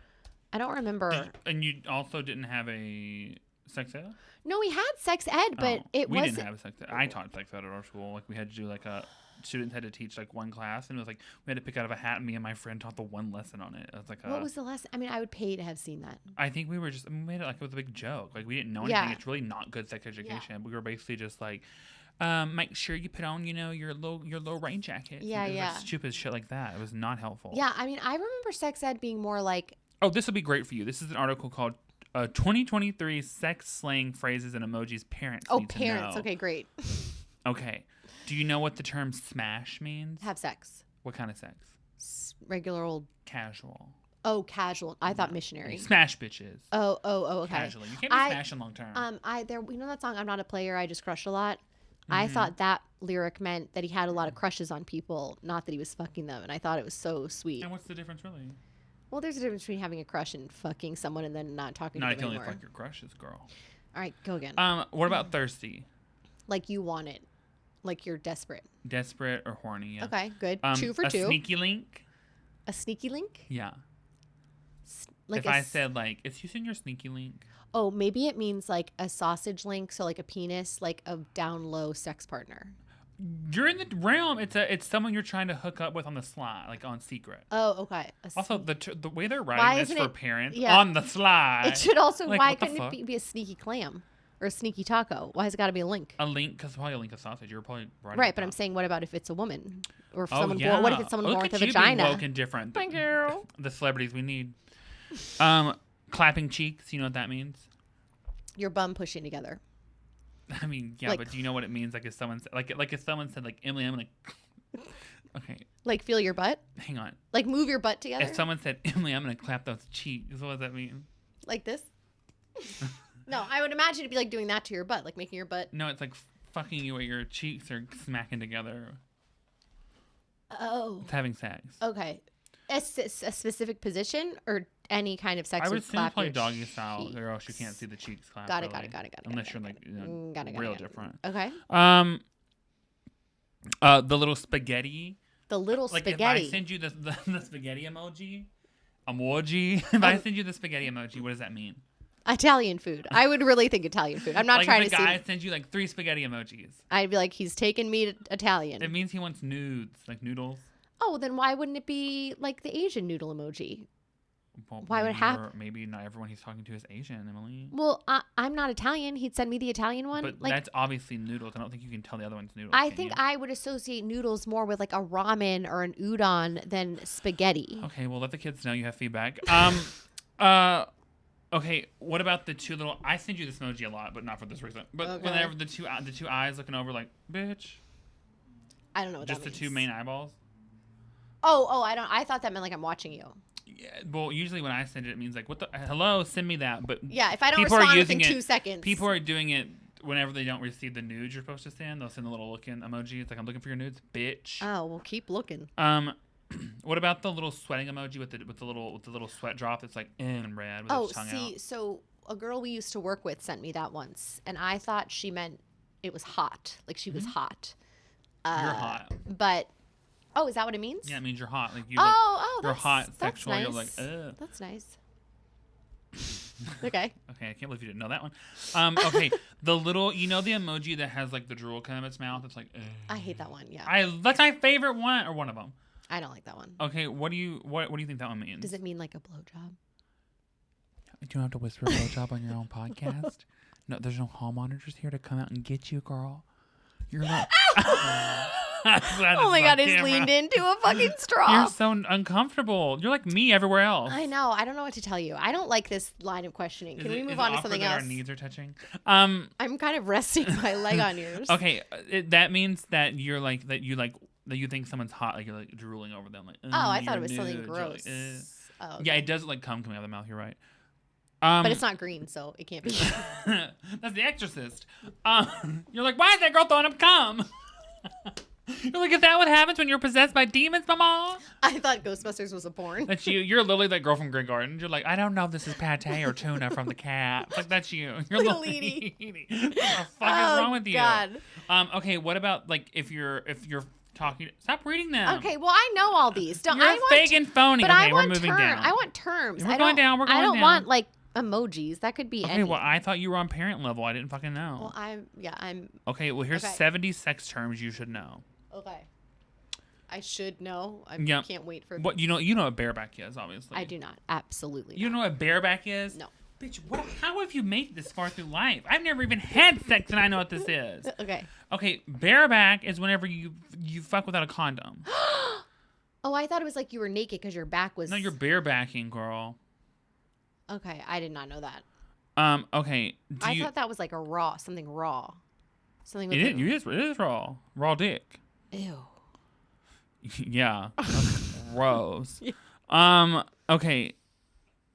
And you also didn't have a sex ed? No, we had sex ed, but we didn't have a sex ed. I taught sex ed at our school. Like we had to do like students had to teach like one class, and it was like we had to pick out of a hat, and me and my friend taught the one lesson on it. It was like what was the lesson? I mean, I would pay to have seen that. I think we made it like it was a big joke. Like we didn't know anything. It's really not good sex education. Yeah. We were basically just like, make sure you put on, your low rain jacket. Yeah, yeah. Like stupid shit like that. It was not helpful. Yeah, I mean, I remember sex ed being more like. Oh, this will be great for you. This is an article called 2023 Sex Slang Phrases and Emojis Parents Need to Know. Oh, parents. Okay, great. Okay. Do you know what the term smash means? Have sex. What kind of sex? Regular old. Casual. Oh, casual. I thought missionary. Smash bitches. Oh, okay. Casually. You can't be smashing long term. You know that song, I'm Not a Player, I Just Crush a Lot? Mm-hmm. I thought that lyric meant that he had a lot of crushes on people, not that he was fucking them. And I thought it was so sweet. And what's the difference really? Well, there's a difference between having a crush and fucking someone and then not talking to them anymore. No, I can only fuck your crushes, girl. All right, go again. What about thirsty? Like you want it. Like you're desperate. Desperate or horny, yeah. Okay, good. 2 for 2. A sneaky link? A sneaky link? Yeah. If I said, like, is using your sneaky link? Oh, maybe it means, like, a sausage link, so, like, a penis, like, a down-low sex partner. You're in the realm. It's someone you're trying to hook up with on the sly, like, on secret. Oh, okay. Also, the way they're writing this for parents, on the sly. It should also, like, why couldn't it be a sneaky clam? Or a sneaky taco? Why has it got to be a link? A link, because probably a link of sausage. You're probably right. But I'm saying, what about if it's a woman, or if someone born? What if it's someone born with a vagina? Look at you being woke and different. Thank you. The celebrities we need. Clapping cheeks. You know what that means? Your bum pushing together. I mean, yeah, like, but do you know what it means? Like if someone if someone said like Emily, I'm gonna. Okay. Like feel your butt. Hang on. Like move your butt together. If someone said Emily, I'm gonna clap those cheeks. What does that mean? Like this. No, I would imagine it'd be like doing that to your butt, like making your butt. No, it's like fucking you where your cheeks are smacking together. Oh. It's having sex. Okay. A specific position or any kind of sex? I would assume play doggy style, or else you can't see the cheeks clap. Got it. Unless you're like real different. Okay. The little spaghetti. The little spaghetti. Like if I send you the spaghetti emoji. If I send you the spaghetti emoji, what does that mean? Italian food. I would really think Italian food. I'm not trying to see. If a guy sends you like 3 spaghetti emojis, I'd be like, he's taking me to Italian. It means he wants nudes, like noodles. Oh, then why wouldn't it be like the Asian noodle emoji? Well, why would it have? Maybe not everyone he's talking to is Asian, Emily. Well, I'm not Italian. He'd send me the Italian one. But that's obviously noodles. I don't think you can tell the other one's noodles. I think I would associate noodles more with like a ramen or an udon than spaghetti. Okay, well, let the kids know you have feedback. Okay, what about the 2 little? I send you this emoji a lot, but not for this reason. But whenever the two eyes looking over, like bitch. I don't know what just that means. The 2 main eyeballs. Oh, I thought that meant like I'm watching you. Yeah, well, usually when I send it, it means like, what the hello, send me that. But yeah, if I don't respond within 2 seconds, people are doing it whenever they don't receive the nudes you're supposed to send. They'll send a little looking emoji. It's like, I'm looking for your nudes, bitch. Oh, well, keep looking. What about the little sweating emoji with the little sweat drop that's like in red with its tongue out? So a girl we used to work with sent me that once, and I thought she meant it was hot, like she was hot. You're hot. But is that what it means? Yeah, it means you're hot. Like you. You're hot, sexual. Nice. You're like, ugh. That's nice. Okay. Okay, I can't believe you didn't know that one. Okay, the little, the emoji that has like the drool coming out of its mouth. It's like, ugh. I hate that one. Yeah. That's my favorite one, or one of them. I don't like that one. Okay, what do you think that one means? Does it mean like a blowjob? You don't have to whisper blowjob on your own podcast. No, there's no hall monitors here to come out and get you, girl. You're not. Oh my God, it's leaned into a fucking straw. You're so uncomfortable. You're like me everywhere else. I know. I don't know what to tell you. I don't like this line of questioning. Can we move on to something else? Our knees are touching. I'm kind of resting my leg on yours. Okay, that means that you're like that you think someone's hot, like you're like drooling over them. Like, I thought it was something gross. Like, okay. Yeah, it does like cum coming out of the mouth. You're right. But it's not green, so it can't be. That's The Exorcist. You're like, why is that girl throwing up cum? You're like, is that what happens when you're possessed by demons, Mama? I thought Ghostbusters was a porn. That's you. You're literally that girl from Green Gardens. You're like, I don't know if this is pate or tuna from the cat. Like, that's you. You're Lady. What the fuck is wrong with you? God. Okay, what about, like, if you're talking... Stop reading them. Okay, well, I know all these. You're fake and phony. But okay, we're moving down. I want terms. We're going down. I don't want, like, emojis. That could be okay, well, I thought you were on parent level. I didn't fucking know. Well, I'm... Okay, well, here's 70 sex terms you should know. Okay. I should know. I can't wait for... What you know what bareback is, obviously. I do not. Absolutely You not. know what bareback is? No. Bitch, how have you made it this far through life? I've never even had sex and I know what this is. Okay. Okay, bareback is whenever you fuck without a condom. Oh, I thought it was like you were naked because your back was... No, you're barebacking, girl. Okay, I did not know that. Okay. I thought that was like something raw. Something with it is raw. Raw dick. Ew. Yeah. Gross. Yeah. Okay.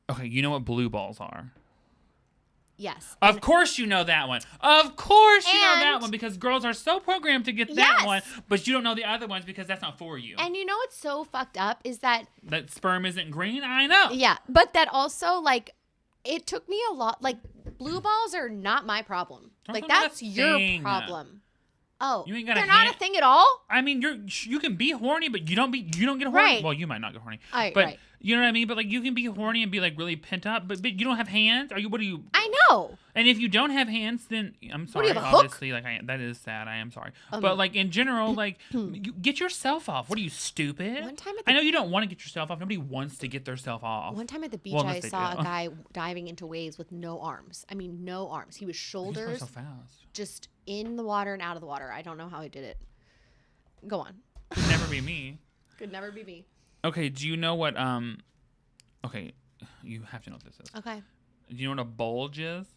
Okay, you know what blue balls are? Yes. Of course you know that one. Of course you know that one because girls are so programmed to get that one, but you don't know the other ones because that's not for you. And you know what's so fucked up is that sperm isn't green? I know. Yeah, but that also, like, it took me a lot. Like, blue balls are not my problem. Like, that's your problem. Oh, you ain't got they're not a thing at all? I mean, you can be horny, but you don't get horny. Right. Well, you might not get horny. But right. You know what I mean? But like you can be horny and be like really pent up, but you don't have hands. What are you? I know. And if you don't have hands, then I'm sorry. What do you have, a obviously, hook? Like that is sad. I am sorry. But like in general, like you get yourself off. What are you, stupid? One time I know you don't want to get yourself off. Nobody wants to get themselves off. One time at the beach, I saw a guy diving into waves with no arms. I mean, no arms. He was shoulders, so fast. Just in the water and out of the water. I don't know how he did it. Go on. Could never be me. Could never be me. Okay. Do you know what? Okay, you have to know what this is. Okay. Do you know what a bulge is?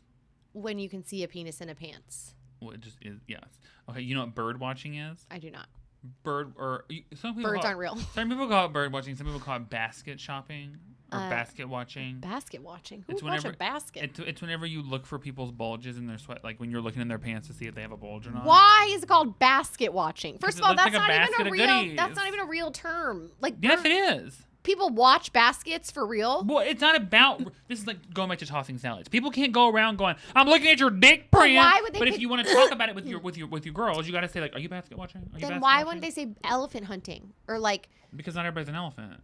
When you can see a penis in a pants. Well, it just is. Yes. Okay. You know what bird watching is? I do not. Some people birds aren't real. Some people call it bird watching. Some people call it basket shopping or basket watching. Basket watching. Who watch a basket? It's whenever you look for people's bulges in their sweat, like when you're looking in their pants to see if they have a bulge or not. Why is it called basket watching? First of all, that's like not even a real. That's not even a real term. Like yes, it is. People watch baskets for real? Well, it's not about... This is like going back to tossing salads. People can't go around going, I'm looking at your dick print. Why would they if you want to talk about it with your girls, you got to say, like, are you basket watching? Then why wouldn't they say elephant hunting? Or like... Because not everybody's an elephant.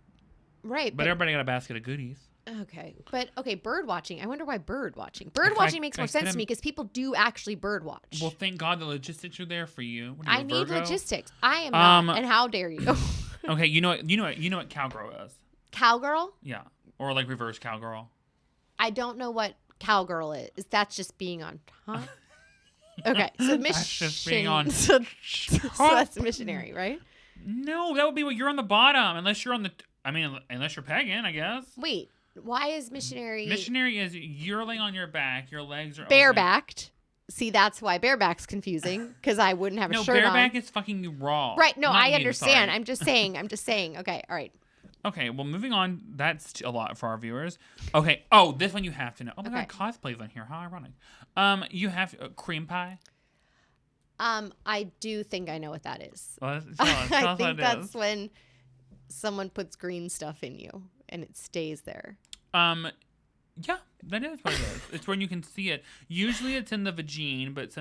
Right. But everybody got a basket of goodies. Okay. But, okay, bird watching. I wonder why bird watching. Bird watching makes more sense to me because people do actually bird watch. Well, thank God the logistics are there for you. I need logistics. I am not. And how dare you? Okay, you know what cowgirl is. Cowgirl? Yeah. Or like reverse cowgirl. I don't know what cowgirl is. That's just being on top. Okay. So that's just being on so that's missionary, right? No, that would be what you're on the bottom. Unless you're unless you're pegging, I guess. Wait. Why is missionary? Missionary is you're laying on your back. Your legs are barebacked. Open. See, that's why bareback's confusing because I wouldn't have a shirt on. No, bareback is fucking raw. Right. No, I understand. I'm just saying. Okay. All right. Okay, well, moving on. That's a lot for our viewers. Okay. Oh, this one you have to know. Oh my God, cosplay's on here. How ironic. You have cream pie. I do think I know what that is. Well, I think that's when someone puts green stuff in you and it stays there. Yeah, that is what it is. It's when you can see it. Usually, it's in the vagine, but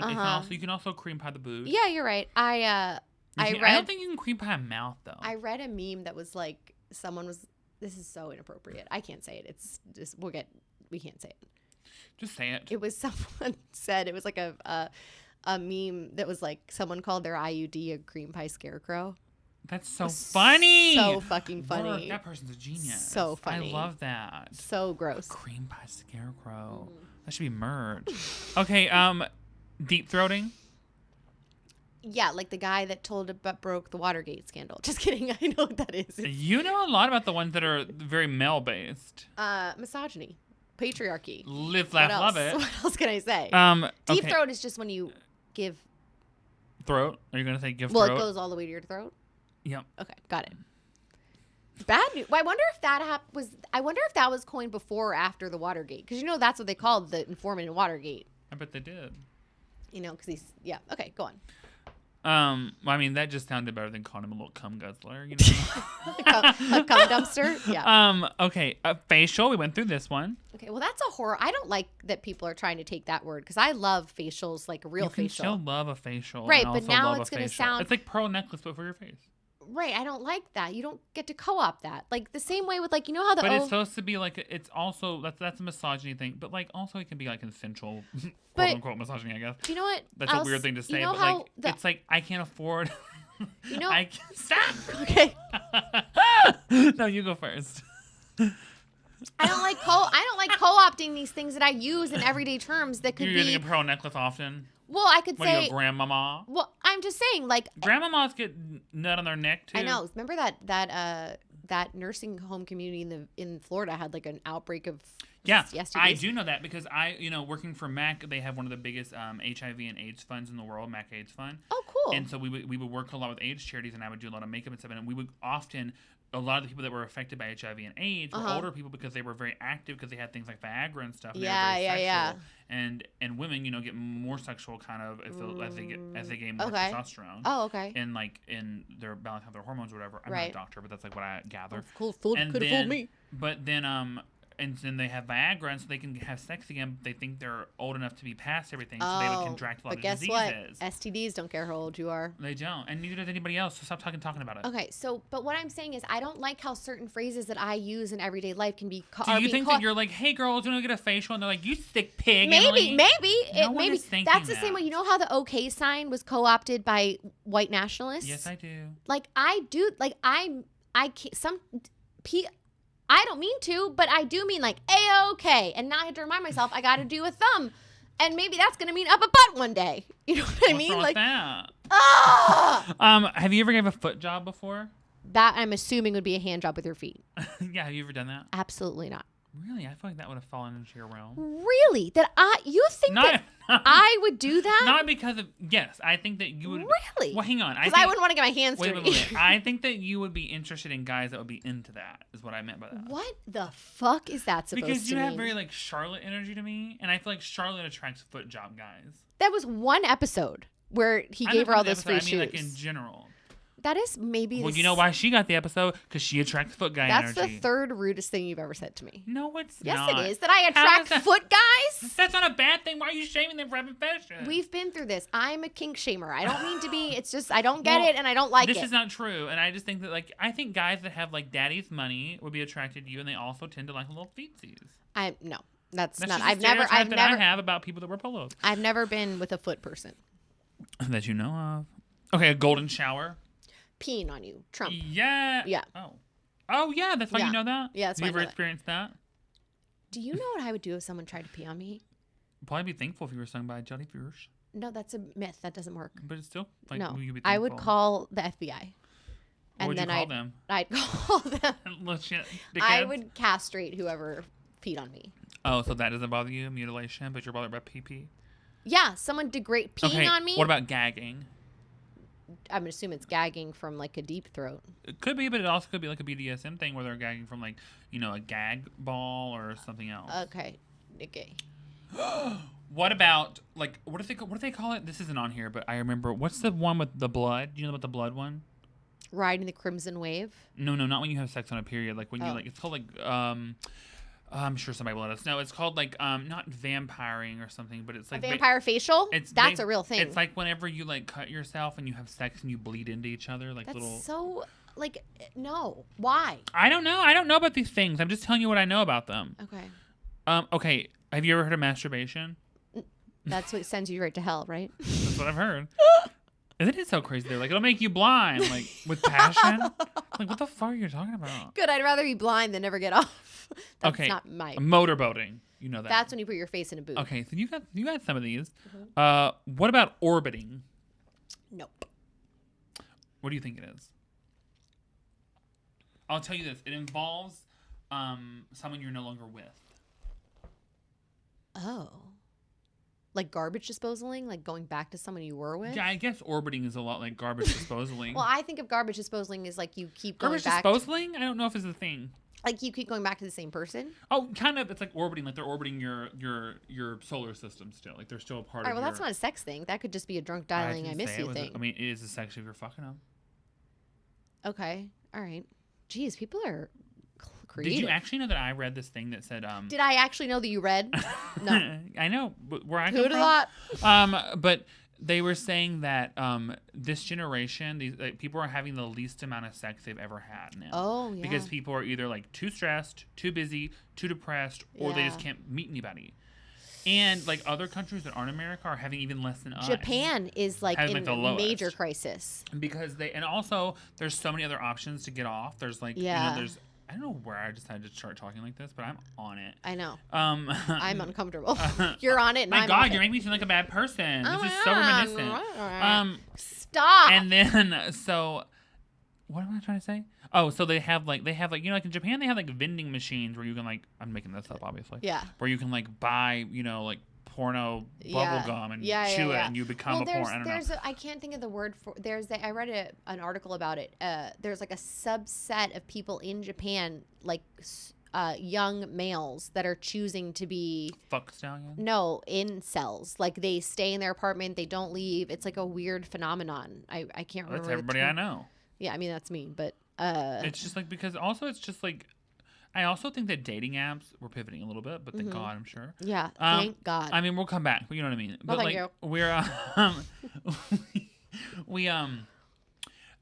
you can also cream pie the boob. Yeah, you're right. I don't think you can cream pie a mouth though. I read a meme that was like. This is so inappropriate. I can't say it. It's just we can't say it. Just say it. It was someone said it was like a meme that was like someone called their IUD a cream pie scarecrow. That's so funny. So fucking funny. Work. That person's a genius. So funny. I love that. So gross. Cream pie scarecrow. That should be merch. Okay. Deep throating. Yeah, like the guy that broke the Watergate scandal. Just kidding. I know what that is. You know a lot about the ones that are very male-based. Misogyny. Patriarchy. Live, laugh, love it. What else can I say? Deep throat is just when you give... Throat? Are you going to say give throat? Well, it goes all the way to your throat? Yep. Okay, got it. Bad news. Well, I wonder if that was coined before or after the Watergate. Because that's what they called the informant in Watergate. I bet they did. Because he's... Yeah. Okay, go on. I mean, that just sounded better than calling him a little cum guzzler, you know? A cum dumpster? Yeah. Okay. Facial. We went through this one. Okay. Well, that's a horror. I don't like that people are trying to take that word because I love facials, like a real facial. You can still love a facial. Right, but now it's going to sound. It's like pearl necklace, but for your face. Right. I don't like that. You don't get to co-opt that. Like the same way with like, you know how the. But it's supposed to be like, it's also, that's a misogyny thing. But like also it can be like consensual, quote unquote misogyny, I guess. You know what? That's a weird thing to say. But like, it's like, I can't afford. You know. Stop. Okay. No, you go first. I don't like co-opting these things that I use in everyday terms that could be. You're using a pearl necklace often? Well, I could say. What are you, a grandmama? Well, I'm just saying, like. Grandmamas get nut on their neck too. I know. Remember that nursing home community in Florida had like an outbreak of. Yeah, STDs. I do know that because working for MAC, they have one of the biggest HIV and AIDS funds in the world, MAC AIDS Fund. Oh, cool. And so we would work a lot with AIDS charities, and I would do a lot of makeup and stuff, and we would often. A lot of the people that were affected by HIV and AIDS were older people because they were very active because they had things like Viagra and stuff. And Yeah. And women, get more sexual kind of as they gain more testosterone. Oh, okay. And like in their balance of their hormones or whatever. I'm not a doctor, but that's like what I gather. Could have fooled me. But then and then they have Viagra, and so they can have sex again. But they think they're old enough to be past everything, so they would contract a lot of diseases. But guess what? STDs don't care how old you are. They don't, and neither does anybody else. So stop talking about it. Okay, but what I'm saying is, I don't like how certain phrases that I use in everyday life can be. Do you think that you're like, hey girls, you want to get a facial, and they're like, you sick pig? Maybe. Maybe That's the same way. You know how the OK sign was co-opted by white nationalists? Yes, I do. Like I do. Like I can't. I don't mean to, but I do mean like A-OK. And now I have to remind myself I got to do a thumb. And maybe that's going to mean up a butt one day. You know what I mean? What's wrong with that? Have you ever gave a foot job before? That I'm assuming would be a hand job with your feet. Yeah, have you ever done that? Absolutely not. Really? I feel like that would have fallen into your realm. Really? You think that I would do that? Not because of, yes, I think that you would. Really? Well, hang on. Because I wouldn't want to get my hands dirty. Wait. I think that you would be interested in guys that would be into that, is what I meant by that. What the fuck is that supposed to mean? Because you have very, like, Charlotte energy to me, and I feel like Charlotte attracts foot job guys. That was one episode where he gave her all those free shoes. I mean, like, in general. That is maybe. Well, you know why she got the episode? Because she attracts foot guy energy. That's the third rudest thing you've ever said to me. No, it's not. Yes, it is. That I attract foot guys? That's not a bad thing. Why are you shaming them for having fetishes? We've been through this. I'm a kink shamer. I don't mean to be. It's just I don't get it and I don't like This is not true. And I just think that, like, I think guys that have, like, daddy's money would be attracted to you, and they also tend to like little feetsies. No, that's not. Just I've never. I have about people that wear polos. I've never been with a foot person. That you know of. Okay, a golden shower. Peeing on you, Trump. Yeah. Oh yeah, that's why you know that? Yeah, that's why Have you ever experienced that? Do you know what I would do if someone tried to pee on me? Probably be thankful if you were stung by a jellyfish. No, that's a myth. That doesn't work. But it's still, like, no. You'd be I would call the FBI. What would you call them? I'd call them. I would castrate whoever peed on me. Oh, so that doesn't bother you, mutilation, but you're bothered by pee-pee? Yeah, someone peeing on me. What about gagging? I'm gonna assume it's gagging from like a deep throat. It could be, but it also could be like a BDSM thing where they're gagging from, like, a gag ball or something else. Okay. What about, like, what do they call it? This isn't on here, but I remember. What's the one with the blood? Do you know about the blood one? Riding the crimson wave? No, not when you have sex on a period. Like when you it's called like I'm sure somebody will let us know. It's called like not vampiring or something, but it's like a vampire facial. That's a real thing. It's like whenever you like cut yourself and you have sex and you bleed into each other, like that's little. So like no, why? I don't know. I don't know about these things. I'm just telling you what I know about them. Okay. Okay. Have you ever heard of masturbation? That's what sends you right to hell, right? That's what I've heard. Isn't it so crazy? They're like, it'll make you blind, like, with passion. Like, what the fuck are you talking about? Good. I'd rather be blind than never get off. That's not my... Motorboating. You know that. That's when you put your face in a boot. Okay, so you got some of these. Mm-hmm. What about orbiting? Nope. What do you think it is? I'll tell you this. It involves someone you're no longer with. Oh. Like garbage disposaling? Like going back to someone you were with? Yeah, I guess orbiting is a lot like garbage disposaling. Well, I think of garbage disposaling as like you keep going back. Garbage disposaling? I don't know if it's a thing. Like you keep going back to the same person? Oh, kind of. It's like orbiting. Like they're orbiting your solar system still. Like they're still a part of. Well, that's not a sex thing. That could just be a drunk dialing I miss you thing. I mean, it is a sex if you're fucking them. Okay. All right. Jeez, people are creative. Did you actually know that I read this thing that said? Did I actually know that you read? No. I know, but where I come from. But they were saying that this generation, these people are having the least amount of sex they've ever had now. Oh, yeah. Because people are either like too stressed, too busy, too depressed, or they just can't meet anybody. And like other countries that aren't America are having even less than us. Japan is like in a major crisis. Because and also there's so many other options to get off. There's like, there's, I don't know where I decided to start talking like this, but I'm on it. I know. I'm uncomfortable. You're on it, and my I'm God, off you're making me seem like a bad person. This is so reminiscent. Stop. And then, so, what am I trying to say? Oh, so they have like, like in Japan, they have like vending machines where you can like, I'm making this up, obviously. Yeah. Where you can like buy, like porno bubble gum and chew it and you become a porn. I don't know. I can't think of the word for. I read an article about it. There's like a subset of people in Japan, like young males that are choosing to be fuck stallions. No, incels. Like they stay in their apartment, they don't leave. It's like a weird phenomenon. I can't remember. That's everybody I know. Yeah, I mean that's me, but it's just like because also it's just like. I also think that dating apps, we're pivoting a little bit, but thank God, I'm sure. Yeah, thank God. I mean, we'll come back, but you know what I mean. Well, but thank you.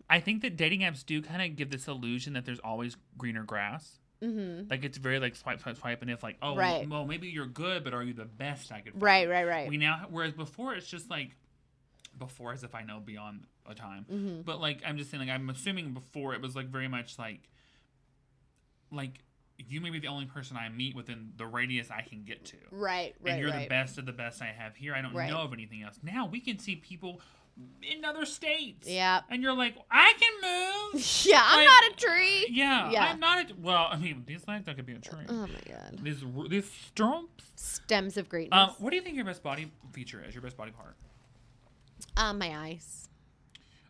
I think that dating apps do kind of give this illusion that there's always greener grass. Mm-hmm. Like it's very like swipe, and it's like, oh, well, maybe you're good, but are you the best I could find? Right. Whereas before it's just like, before as if I know beyond a time, but like I'm just saying, like I'm assuming before it was like very much like you may be the only person I meet within the radius I can get to. Right. And you're the best of the best I have here. I don't know of anything else. Now we can see people in other states. Yeah. And you're like, I can move. Yeah, I'm not a tree. Yeah. I'm not well, I mean, these legs, I could be a tree. Oh, my God. These stumps. Stems of greatness. What do you think your best body feature is? Your best body part? My eyes.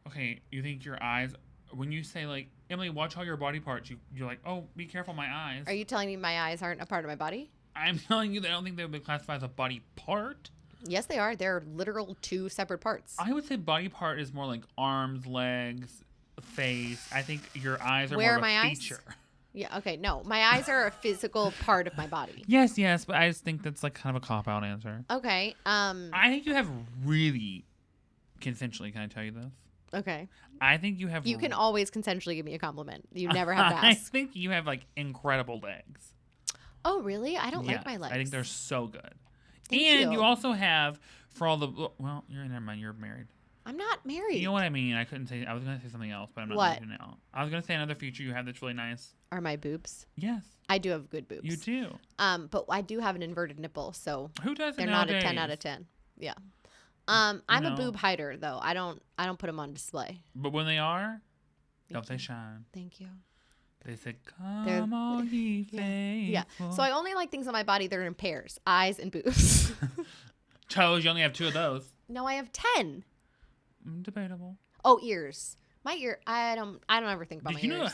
Okay, you think your eyes... When you say, like, Emily, watch all your body parts, you're like, oh, be careful, my eyes. Are you telling me my eyes aren't a part of my body? I'm telling you that I don't think they would be classified as a body part. Yes, they are. They're literal two separate parts. I would say body part is more like arms, legs, face. I think your eyes are more of a feature. Eyes? Yeah, okay. No, my eyes are a physical part of my body. Yes, but I just think that's like kind of a cop-out answer. Okay. I think you have really consensually, can I tell you this? Okay. I think you have... You can always consensually give me a compliment. You never have to ask. I think you have, like, incredible legs. Oh, really? I don't like my legs. I think they're so good. Thank you also have, for all the... Well, never mind. You're married. I'm not married. You know what I mean? I couldn't say... I was going to say something else, but I'm not going to now. I was going to say another feature you have that's really nice. Are my boobs? Yes. I do have good boobs. You do. But I do have an inverted nipple, so... Who doesn't They're nowadays? Not a 10 out of 10. Yeah. I'm a boob hider though. I don't put them on display. But when they are, don't they shine? Thank you. They said, "Come all ye faithful." Yeah. So I only like things on my body that are in pairs: eyes and boobs. Toes. You only have 2 of those. No, I have 10. Debatable. Oh, ears. My ear. I don't ever think about my ears.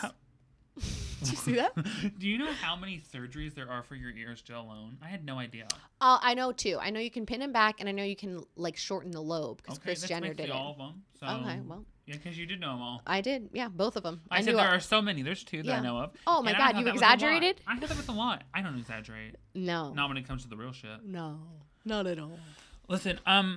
Did you see that? Do you know how many surgeries there are for your ears just alone? I had no idea. I know 2. I know you can pin them back, and I know you can like shorten the lobe because Kris Jenner did it. All of them. So, okay, well. Yeah, because you did know them all. I did. Yeah, both of them. I said there are so many. There's 2 that I know of. Oh my God, you exaggerated? I thought that was a lot. I don't exaggerate. No. Not when it comes to the real shit. No, not at all. Listen, I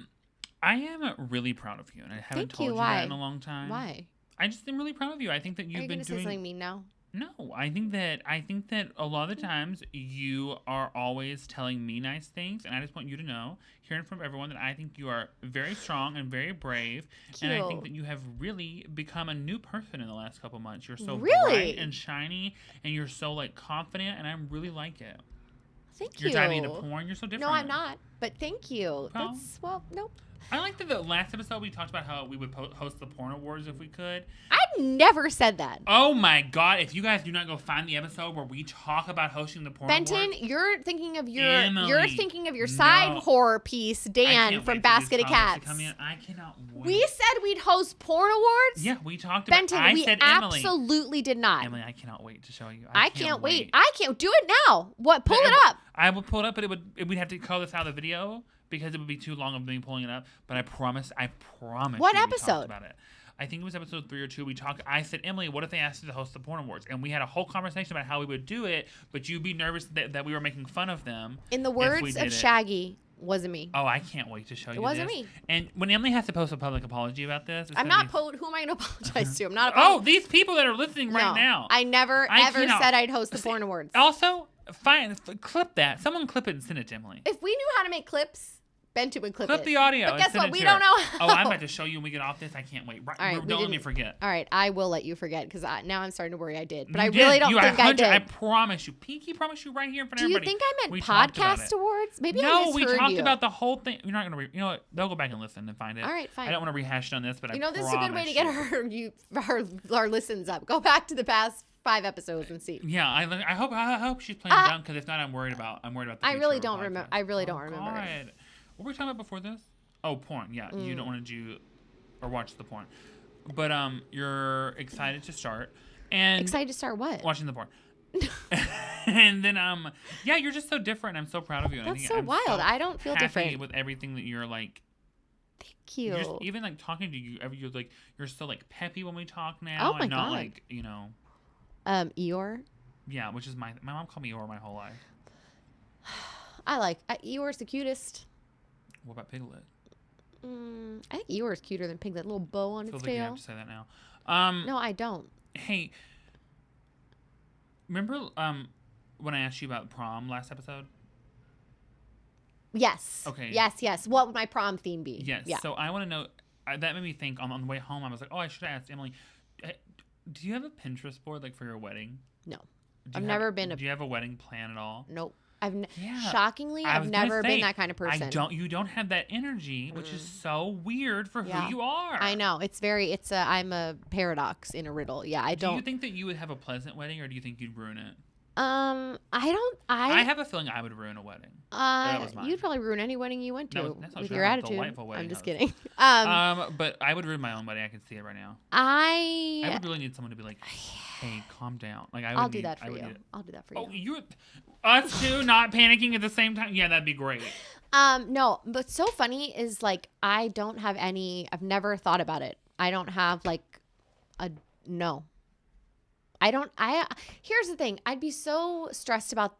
am really proud of you, and I haven't told you that in a long time. Why? I just am really proud of you. I think that you've been doing. Are you gonna say something mean now? No, I think that a lot of the times you are always telling me nice things, and I just want you to know, hearing from everyone, that I think you are very strong and very brave, and I think that you have really become a new person in the last couple months. You're so bright and shiny, and you're so like confident, and I really like it. Thank you. You're diving into porn. You're so different. No, I'm not. But thank you. Nope. I like that the last episode we talked about how we would host the porn awards if we could. I never said that. Oh my God! If you guys do not go find the episode where we talk about hosting the porn awards, Benton, you're thinking of your Emily, side horror piece, Dan from Basket of Cats. I cannot wait. We said we'd host porn awards. Yeah, we talked about. Benton, we absolutely did not. Emily, I cannot wait to show you. I can't wait. I can't do it now. What? Pull it up. I will pull it up, but we'd have to call this out of the video because it would be too long of me pulling it up. But I promise. What episode? We talked about it. I think it was episode 3 or 2. I said, Emily, what if they asked us to host the porn awards? And we had a whole conversation about how we would do it, but you'd be nervous that we were making fun of them. In the words of Shaggy, wasn't me. Oh, I can't wait to show you. It wasn't me. And when Emily has to post a public apology about this, who am I going to apologize to? I'm not. These people that are listening right now. I never ever said I'd host the porn awards. Also, fine, clip that. Someone clip it and send it to Emily. If we knew how to make clips, Benton would clip the audio. But guess what? We don't know how. I'm about to show you when we get off this. I can't wait. All right, don't let me forget. All right, I will let you forget because now I'm starting to worry I did. But I really don't think I did. I promise you. Pinky promise you right here in front of everybody. Do you think I meant podcast awards? Maybe I misheard you. No, we talked about the whole thing. You're not going to you know what? They'll go back and listen and find it. All right, fine. I don't want to rehash it on this, but I promise this is a good way to get our listens up. Go back to the past 5 episodes and see. Yeah, I hope she's playing dumb because if not, I'm worried about the future I really don't remember. I really don't remember. God. What were we talking about before this? Oh, porn. Yeah, you don't want to do or watch the porn, but you're excited to start. And excited to start what? Watching the porn. And then yeah, you're just so different. I'm so proud of you. That's so wild. I don't feel different with everything that you're like. Thank you. Even like talking to you, you're so like peppy when we talk now. Oh my God. Like Eeyore. Yeah, which is my mom called me Eeyore my whole life. Eeyore's the cutest. What about Piglet? I think Eeyore's cuter than Piglet. Little bow on its tail. Like you have to say that now. No, I don't. Hey, remember when I asked you about prom last episode? Yes. Okay. Yes. What would my prom theme be? Yes. Yeah. So I want to know. That made me think on the way home. I was like, I should have asked Emily. Do you have a Pinterest board like for your wedding? No. I've never been. Do you have a wedding plan at all? Nope. Shockingly, I've never been that kind of person. You don't have that energy, which is so weird for who you are. I know. I'm a paradox in a riddle. Yeah, I don't. Do you think that you would have a pleasant wedding, or do you think you'd ruin it? I have a feeling I would ruin a wedding. You'd probably ruin any wedding you went to with your attitude. I'm just kidding. But I would ruin my own wedding. I can see it right now. I would really need someone to be like, hey, calm down. Like I'll do that for you. I'll do that for you. Oh, you're us two not panicking at the same time. Yeah, that'd be great. No, but so funny is like I don't have any. I've never thought about it. I don't have like no. Here's the thing. I'd be so stressed about.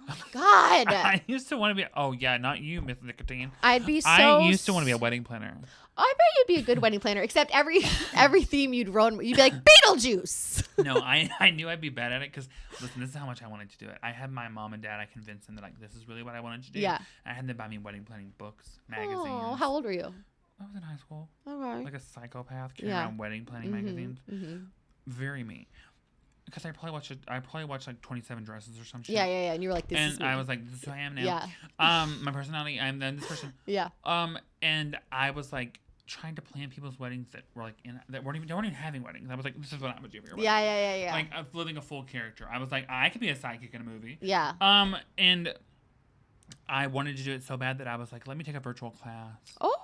Oh my God. I used to want to be. Oh yeah, not you, Miss Nicotine. I used to want to be a wedding planner. I bet you'd be a good wedding planner. Except every theme you'd run, you'd be like Beetlejuice. No, I knew I'd be bad at it because listen, this is how much I wanted to do it. I had my mom and dad. I convinced them that like this is really what I wanted to do. Yeah. I had them buy me wedding planning books, magazines. Oh, how old were you? I was in high school. Okay. Like a psychopath carrying around wedding planning magazines. Mm-hmm. Very me. Because I probably watched like 27 Dresses or some shit. Yeah. And you were like, this is me. And I was like, this is who I am now. Yeah. My personality, I'm then this person. Yeah. And I was like trying to plan people's weddings that were like they weren't even having weddings. I was like, this is what I would do for your wedding. Yeah. Like I was living a full character. I was like, I could be a sidekick in a movie. Yeah. And I wanted to do it so bad that I was like, let me take a virtual class. Oh.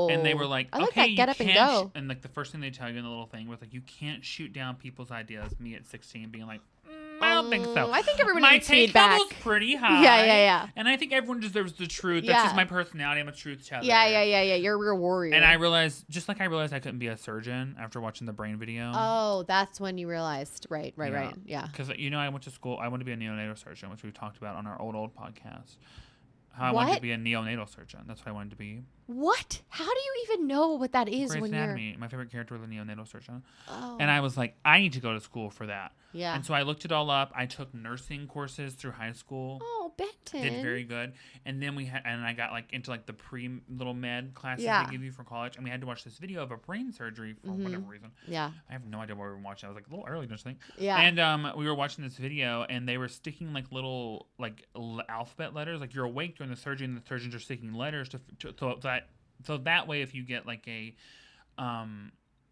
And they were like, I like okay, that get up and go. And like the first thing they tell you in the little thing was like, you can't shoot down people's ideas. Me at 16 being like, I don't think so. I think everyone needs feedback. My take level's pretty high. Yeah. And I think everyone deserves the truth. That's just my personality. I'm a truth teller. Yeah. You're a real warrior. And I realized, just like I realized I couldn't be a surgeon after watching the brain video. Oh, that's when you realized. Right. Yeah. Because, I went to school. I wanted to be a neonatal surgeon, which we talked about on our old podcast. How I wanted to be a neonatal surgeon. That's what I wanted to be. What? How do you even know what that is Grey's when Anatomy. My favorite character was a neonatal surgeon. Oh. And I was like, I need to go to school for that. Yeah. And so I looked it all up. I took nursing courses through high school. Oh, Benton. Did very good. And then I got like into like the little med classes they give you for college. And we had to watch this video of a brain surgery for whatever reason. Yeah. I have no idea what we were watching. I was like a little early, don't you think? Yeah. And we were watching this video and they were sticking like little like alphabet letters. Like you're awake during in the surgery, and the surgeons are sticking letters so that way if you get like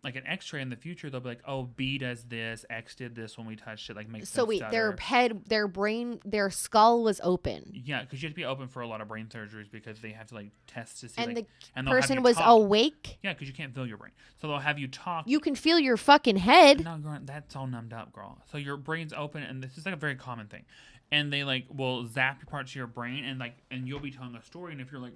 like an X-ray in the future, they'll be like, oh, B does this, X did this when we touched it, like makes so wait, stutter. Their brain, their skull was open. Yeah, because you have to be open for a lot of brain surgeries because they have to like test to see. And like, the person was awake. Yeah, because you can't feel your brain, so they'll have you talk. You can feel your fucking head. No, girl, that's all numbed up, girl. So your brain's open, and this is like a very common thing. And they like will zap your parts of your brain, and you'll be telling a story, and if you're like,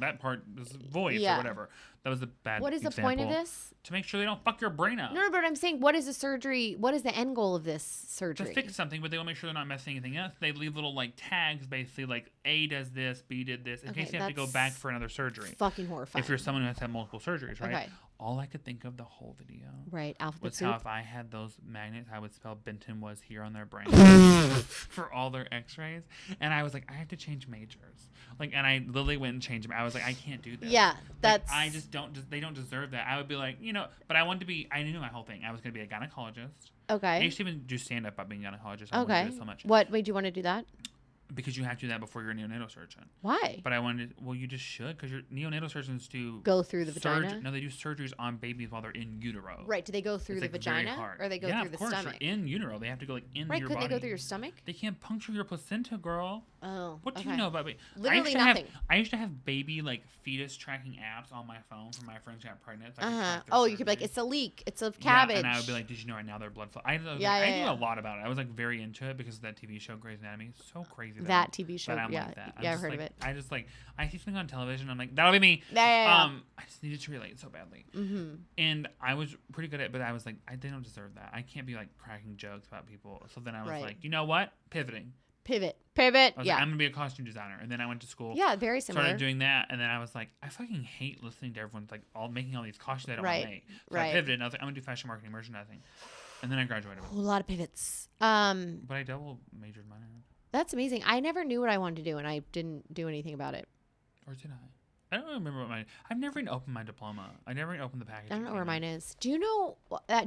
that part is voice or whatever. That was a bad example. What is the point of this? To make sure they don't fuck your brain up. No, but I'm saying, what is the surgery? What is the end goal of this surgery? To fix something, but they will make sure they're not messing anything else. They leave little like tags, basically like A does this, B did this, in case you have to go back for another surgery. Fucking horrifying. If you're someone who has had multiple surgeries, right? Okay. All I could think of the whole video, right, alphabet was soup. how if I had those magnets, I would spell Benton was here on their brain for all their X-rays, and I was like, I have to change majors, and I literally went and changed them. I was like, I can't do this. Yeah, that's. I just don't. They don't deserve that. I would be like, but I wanted to be. I knew my whole thing. I was going to be a gynecologist. Okay. I used to even do stand up about being a gynecologist. I okay. Do it so much. What made you want to do that? Because you have to do that before you're a neonatal surgeon. Why? But I wanted, you just should, because your neonatal surgeons do go through the vagina. No, they do surgeries on babies while they're in utero. Right? Do they go through the vagina, or they go through the stomach? Yeah, of course. In utero, they have to go in your body. Right? Could they go through your stomach? They can't puncture your placenta, girl. Oh. What do you know about baby? Literally nothing. I used to have baby fetus tracking apps on my phone for my friends who got pregnant. So you could be like, it's a leak, it's a cabbage. Yeah, and I would be like, did you know right now their blood flow? I knew a lot about it. I was very into it because of that TV show Grey's Anatomy. So crazy. That TV show. I'm like that. I've heard of it. I just I see something on television. I'm like, that'll be me. Yeah. I just needed to relate so badly. Mm-hmm. And I was pretty good at it, but I was like, they don't deserve that. I can't be cracking jokes about people. So then I was like, you know what? Pivoting. Pivot. I was like, I'm gonna be a costume designer, and then I went to school. Yeah, very similar. Started doing that, and then I was like, I fucking hate listening to everyone's all making all these costumes I don't want to make. So I pivoted, and I was like, I'm gonna do fashion marketing, merchandising, and then I graduated. A lot of pivots. But I double majored minor. That's amazing. I never knew what I wanted to do, and I didn't do anything about it. Or did I? I don't remember what mine. I've never even opened my diploma. I never even opened the package. I don't know where mine is. Do you know?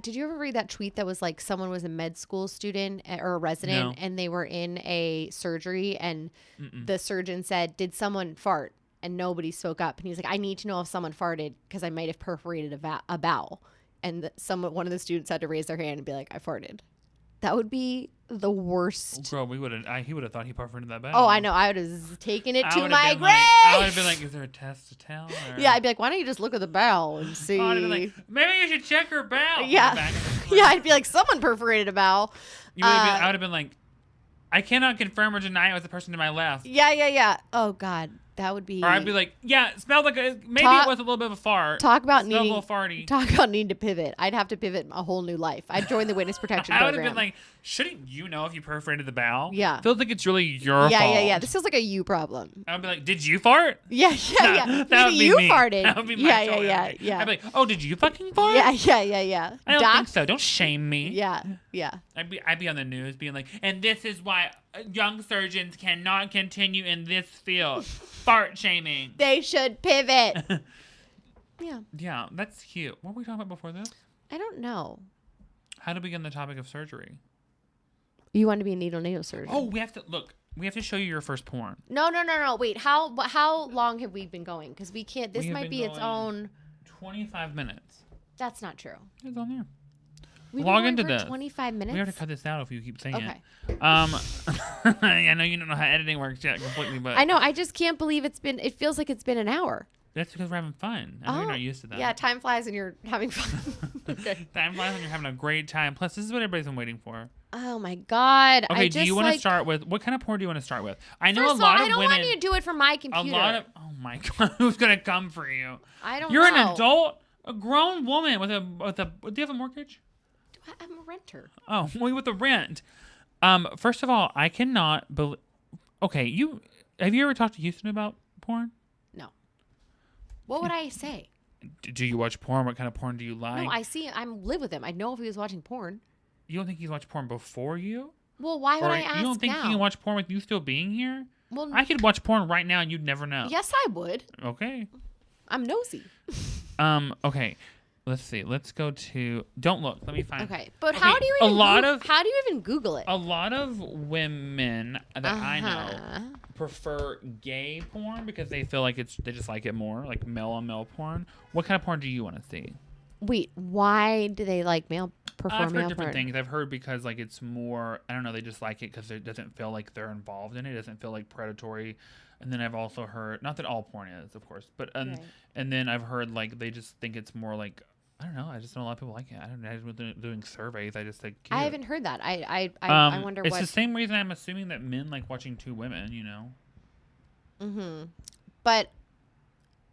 Did you ever read that tweet that was someone was a med school student or a resident, and they were in a surgery, and the surgeon said, "Did someone fart?" And nobody spoke up, and he was like, "I need to know if someone farted because I might have perforated a bowel." And one of the students had to raise their hand and be like, "I farted." That would be the worst. Girl, he would have thought he perforated that bad. Oh, I know. I would have taken it to my grave. I would have been like, is there a test to tell? Or? Yeah, I'd be like, why don't you just look at the bowel and see? I'd be like, maybe you should check her bowel. Yeah. Yeah, I'd be like, someone perforated a bowel. I would have been like, I cannot confirm or deny it was the person to my left. Yeah. Oh, God. That would be. Or I'd be like, yeah, it smelled maybe it was a little bit of a fart. Talk about a little farty. Talk about needing to pivot. I'd have to pivot a whole new life. I'd join the witness protection program. I would have been like, shouldn't you know if you perforated the bowel? Yeah. Feels like it's really your fault. Yeah. This feels like a you problem. I would be like, did you fart? Yeah. That would be you me. farted. That would be my Yeah. I'd be like, oh, did you fucking fart? Yeah. I don't think so. Don't shame me. Yeah. I'd be on the news being like, and this is why young surgeons cannot continue in this field. Fart shaming. They should pivot. Yeah. Yeah, that's cute. What were we talking about before this? I don't know. How to begin the topic of surgery. You want to be a needle surgeon. Oh, we have to show you your first porn. No. Wait, how long have we been going? Because we can't. This might be its own. 25 minutes. That's not true. It's on there. We've Log been into going for this. 25 minutes. We have to cut this out if you keep saying it. I know you don't know how editing works yet completely, but I know. I just can't believe it feels like it's been an hour. That's because we're having fun. I know you're not used to that. Yeah, time flies and you're having fun. Okay. Time flies and you're having a great time. Plus, this is what everybody's been waiting for. Oh my God. Okay, do you want to start with, what kind of porn do you want to start with? I know a lot of women. I don't want you to do it from my computer. Oh my God, who's going to come for you? I don't know. You're an adult, a grown woman with a, do you have a mortgage? I'm a renter. Oh, well, with the rent. First of all, I cannot believe. Okay, have you ever talked to Houston about porn? No. What would I say? Do you watch porn? What kind of porn do you like? No, I live with him. I know if he was watching porn. You don't think he's watched porn before you? Well, why would I ask now? You don't think he can watch porn with you still being here? Well, I could watch porn right now and you'd never know. Yes, I would. Okay. I'm nosy. Okay. Let's see. Let's go to. Don't look. Let me find. Okay, but how do you even how do you even Google it? A lot of women that I know prefer gay porn because they feel like they just like it more, like male on male porn. What kind of porn do you want to see? Wait, why do they like prefer I've heard male different porn? things. I've heard because like it's more. I don't know. They just like it because it doesn't feel like they're involved in it. It doesn't feel like predatory. And then I've also heard, not that all porn is, of course, but and then I've heard like they just think it's more like. I don't know. I just know a lot of people like it. I don't know. I was doing surveys. I just think. I haven't heard that. I wonder it's what. It's the same reason I'm assuming that men like watching two women. You know. Mm-hmm. But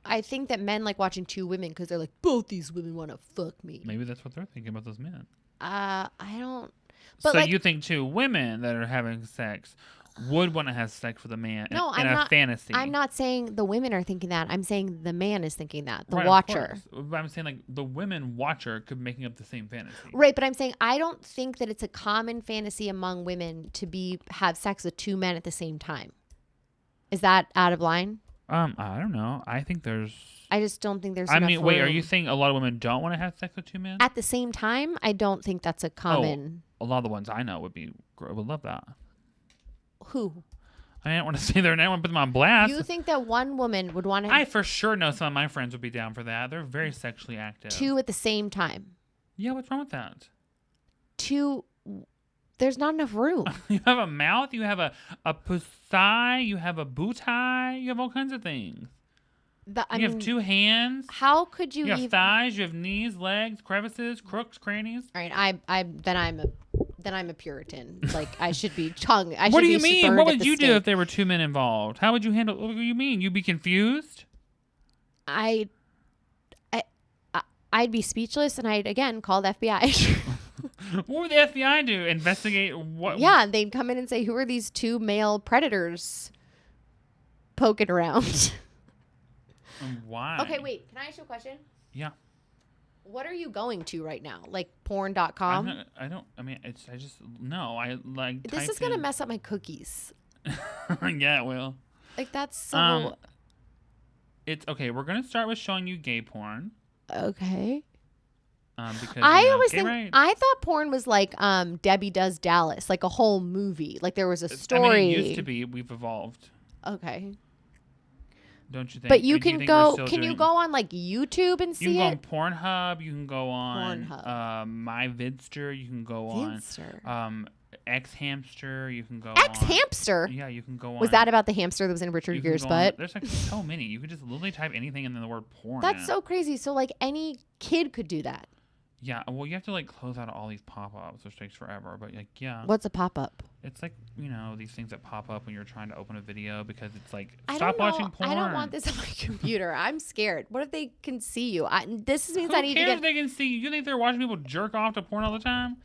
I think that men like watching two women because they're like, both these women want to fuck me. Maybe that's what they're thinking about those men. I don't. But so you think two women that are having sex would want to have sex with a man in a fantasy? I'm not saying the women are thinking that. I'm saying the man is thinking that. The right, watcher. But I'm saying like the women watcher could be making up the same fantasy. Right, but I'm saying I don't think that it's a common fantasy among women to have sex with two men at the same time. Is that out of line? I don't know. I think there's. I just don't think there's. Wait. Are you saying a lot of women don't want to have sex with two men at the same time? I don't think that's a common. A lot of the ones I know would love that. Who? I don't want to say their name. I want to put them on blast. You think that one woman would want to? I for sure know some of my friends would be down for that. They're very sexually active. Two at the same time. Yeah, what's wrong with that? Two. There's not enough room. You have a mouth. You have a pussy. You have a booty. You have all kinds of things. You have two hands. How could you? You have thighs. You have knees, legs, crevices, crooks, crannies. All right, then I'm a Puritan. Like I should be tongue. What do you mean? What would you do if there were two men involved? How would you handle? What do you mean? You'd be confused. I'd be speechless, and I'd again call the FBI. What would the FBI do? Investigate what? Yeah, they'd come in and say, "Who are these two male predators poking around?" Why? Okay, wait. Can I ask you a question? Yeah. What are you going to right now? Like porn.com? I just no. I like. This is gonna mess up my cookies. Yeah, it will. Like that's so. It's okay. We're gonna start with showing you gay porn. Okay. Because I thought porn was like Debbie Does Dallas, like a whole movie. Like there was a story. I mean, it used to be. We've evolved. Okay. Don't you think? But you can go. Can you go on like YouTube and see it? You can go on Pornhub. You can go on My Vidster. You can go on X Hamster. You can go X Hamster. Yeah, you can go on. Was that about the hamster that was in Richard Gere's butt? There's like so many. You could just literally type anything and then the word porn. That's so crazy. So like any kid could do that. Yeah, well, you have to like close out all these pop-ups, which takes forever. But like, yeah. What's a pop-up? It's like, you know, these things that pop up when you're trying to open a video because it's like, stop watching porn. I don't want this on my computer. I'm scared. What if they can see you? This means Who I need to cares get. If they can see you? You think they're watching people jerk off to porn all the time?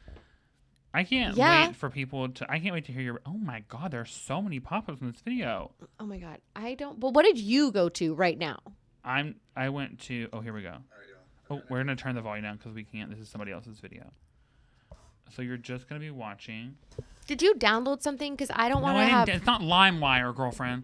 I can't wait for people to. I can't wait to hear your. Oh my God, there are so many pop-ups in this video. Oh my God, I don't. But what did you go to right now? I went to. Oh, here we go. Oh, we're gonna turn the volume down because we can't. This is somebody else's video. So you're just gonna be watching. Did you download something? Because I don't want to have. It's not LimeWire, girlfriend.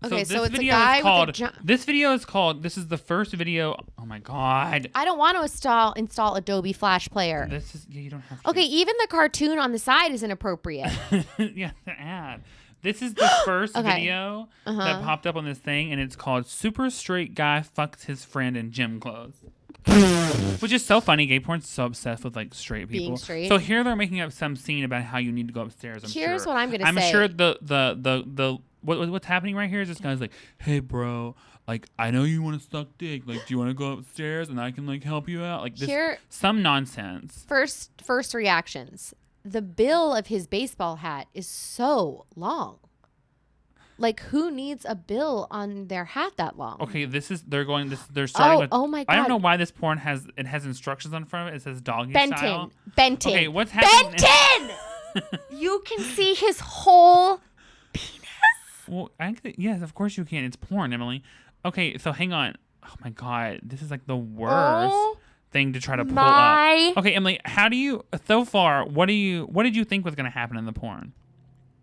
Okay, so it's a guy with a This video is called. This is the first video. Oh my God. I don't want to install Adobe Flash Player. This is. Yeah, you don't have to. Okay, even the cartoon on the side is inappropriate. Yeah, the ad. This is the first video that popped up on this thing, and it's called "Super Straight Guy Fucks His Friend in Gym Clothes." Which is so funny. Gay porn's so obsessed with like straight people. Being straight. So here they're making up some scene about how you need to go upstairs. Here's what I'm gonna say. I'm sure what's happening right here is this guy's like, "Hey bro, like I know you want to suck dick. Like, do you want to go upstairs and I can like help you out?" Like this some nonsense. First reactions. The bill of his baseball hat is so long. Like, who needs a bill on their hat that long? Okay, they're starting with. Oh my God! I don't know why this porn has instructions on front of it. It says doggy style. Benton. Okay, what's happening? Benton. You can see his whole penis. Well, yes, of course you can. It's porn, Emily. Okay, so hang on. Oh my God, this is like the worst thing to try to pull up. Okay, Emily, how do you? So far, what did you think was going to happen in the porn?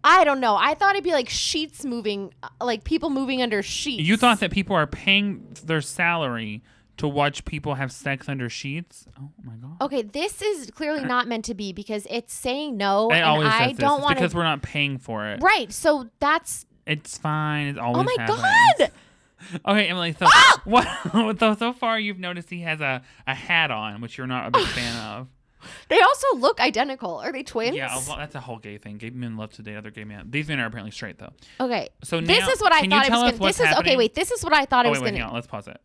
I don't know. I thought it'd be like sheets moving, like people moving under sheets. You thought that people are paying their salary to watch people have sex under sheets. Oh my god. Okay, this is clearly not meant to be because it's saying no, it and always I does don't this. want because we're not paying for it. Right. So that's. It's fine. It always. Oh my happens. god. Okay, Emily. So what? So far, you've noticed he has a hat on, which you're not a big fan of. They also look identical. Are they twins? Yeah, that's a whole gay thing. Gay men love to date other gay men. These men are apparently straight, though. Okay. So now, this is what I thought it was going to. This is happening? okay. Wait. This is what I thought it was going to. Hang on. Let's pause it.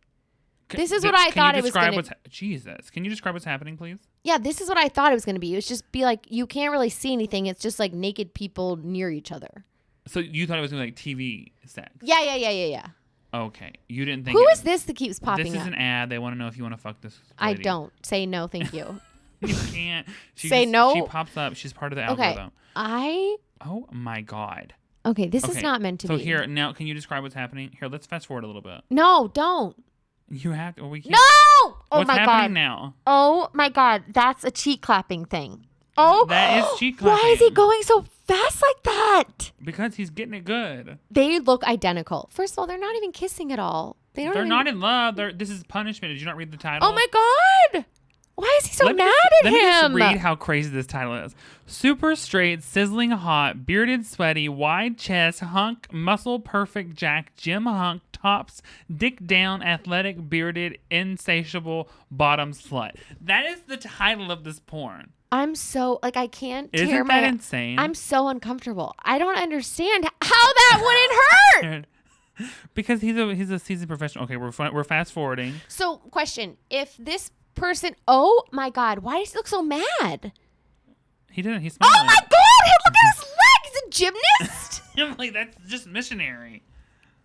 This is what I thought it was going to. Jesus. Can you describe what's happening, please? Yeah, this is what I thought it was going to be. It was just be like you can't really see anything. It's just like naked people near each other. So you thought it was going to be like TV sex? Yeah. Okay. You didn't think. Who is this that keeps popping up? This is an ad. They want to know if you want to fuck this lady. I don't. Say no, thank you. You can't. No. She pops up. She's part of the algorithm. Okay. Oh my god. Okay, this is not meant to be. So here, now, can you describe what's happening? Here, let's fast forward a little bit. No, don't. You have to. We can't. No! Oh what's my god. What's happening now? Oh my god, that's a cheek clapping thing. Oh. That is cheek clapping. Why is he going so fast like that? Because he's getting it good. They look identical. First of all, they're not even kissing at all. They're not in love. This is punishment. Did you not read the title? Oh my god. Why is he so mad at him? Let me just read how crazy this title is. Super straight, sizzling hot, bearded, sweaty, wide chest, hunk, muscle perfect jack, gym hunk, tops, dick down, athletic, bearded, insatiable, bottom slut. That is the title of this porn. I'm so, I can't Isn't that insane? I'm so uncomfortable. I don't understand how that wouldn't hurt. Because he's a seasoned professional. Okay, we're fast forwarding. So, question. If this person, oh my god, why does he look so mad? He didn't. He's smiling. Oh my god! Hey, look at his leg. He's a gymnast. I'm like, that's just missionary.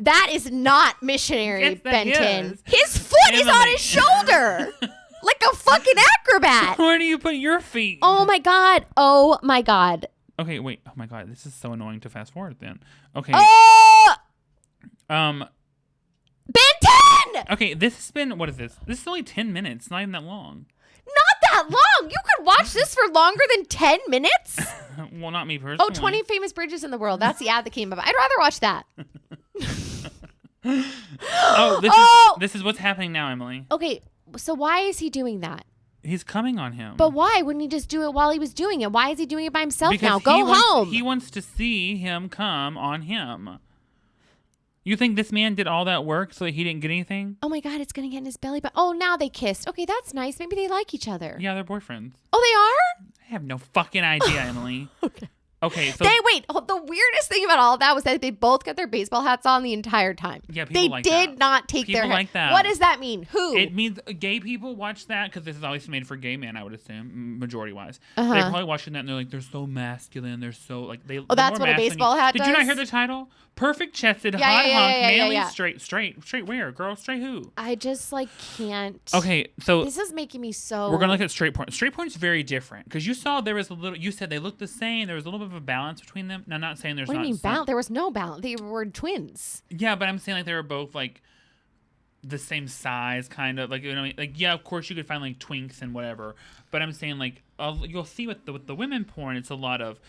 That is not missionary, yes, Benton. His foot is on his shoulder, like a fucking acrobat. Where do you put your feet? Oh my god! Oh my god! Okay, wait. Oh my god, this is so annoying to fast forward. Then, okay. Benton! Okay, this has been, what is this? This is only 10 minutes. Not even that long. Not that long. You could watch this for longer than 10 minutes. Well, not me personally. Oh, 20 famous bridges in the world. That's the ad that came up. I'd rather watch that. This is what's happening now, Emily. Okay, so why is he doing that? He's coming on him. But why wouldn't he just do it while he was doing it? Why is he doing it by himself because now? Go home. He wants to see him come on him. You think this man did all that work so that he didn't get anything? Oh my god, it's gonna get in his belly. But now they kissed. Okay, that's nice. Maybe they like each other. Yeah, they're boyfriends. Oh, they are? I have no fucking idea, Emily. Okay, so the weirdest thing about all of that was that they both got their baseball hats on the entire time. Yeah, people like that. They did not take people their like that. What does that mean? Who? It means gay people watch that because this is always made for gay men, I would assume, majority wise. They're probably watching that and they're like, they're so masculine. They're so like they. Oh, that's what a baseball hat does. Did you not hear the title? Perfect chested, hot hunk, manly, straight where? Girl, straight who? I just can't. Okay, so this is making me so. We're gonna look at straight porn. Straight porn is very different because you saw there was a little. You said they looked the same. There was a little bit of a balance between them. Now, I'm not saying there's. What do not you mean balance? There was no balance. They were twins. Yeah, but I'm saying they were both the same size, kind of yeah. Of course, you could find twinks and whatever, but I'm saying you'll see with the women porn, it's a lot of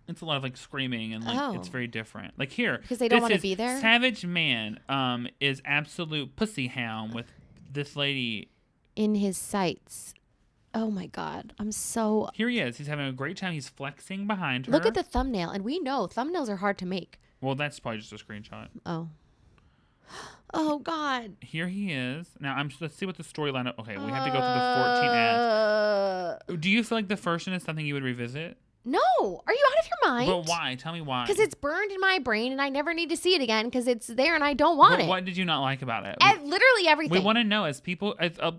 it's a lot of screaming and it's very different. Here because they don't want to be there. Savage man is absolute pussy hound with this lady in his sights. Oh my god, I'm so. Here he is. He's having a great time. He's flexing behind her. Look at the thumbnail, and we know thumbnails are hard to make. Well, that's probably just a screenshot. Oh god. Here he is. Now let's see what the storyline. Okay, we have to go through the 14 ads. Do you feel like the first one is something you would revisit? No. Are you out of your mind? But why? Tell me why. Because it's burned in my brain and I never need to see it again because it's there and I don't want it. What did you not like about it? Literally everything. We want to know, as people, a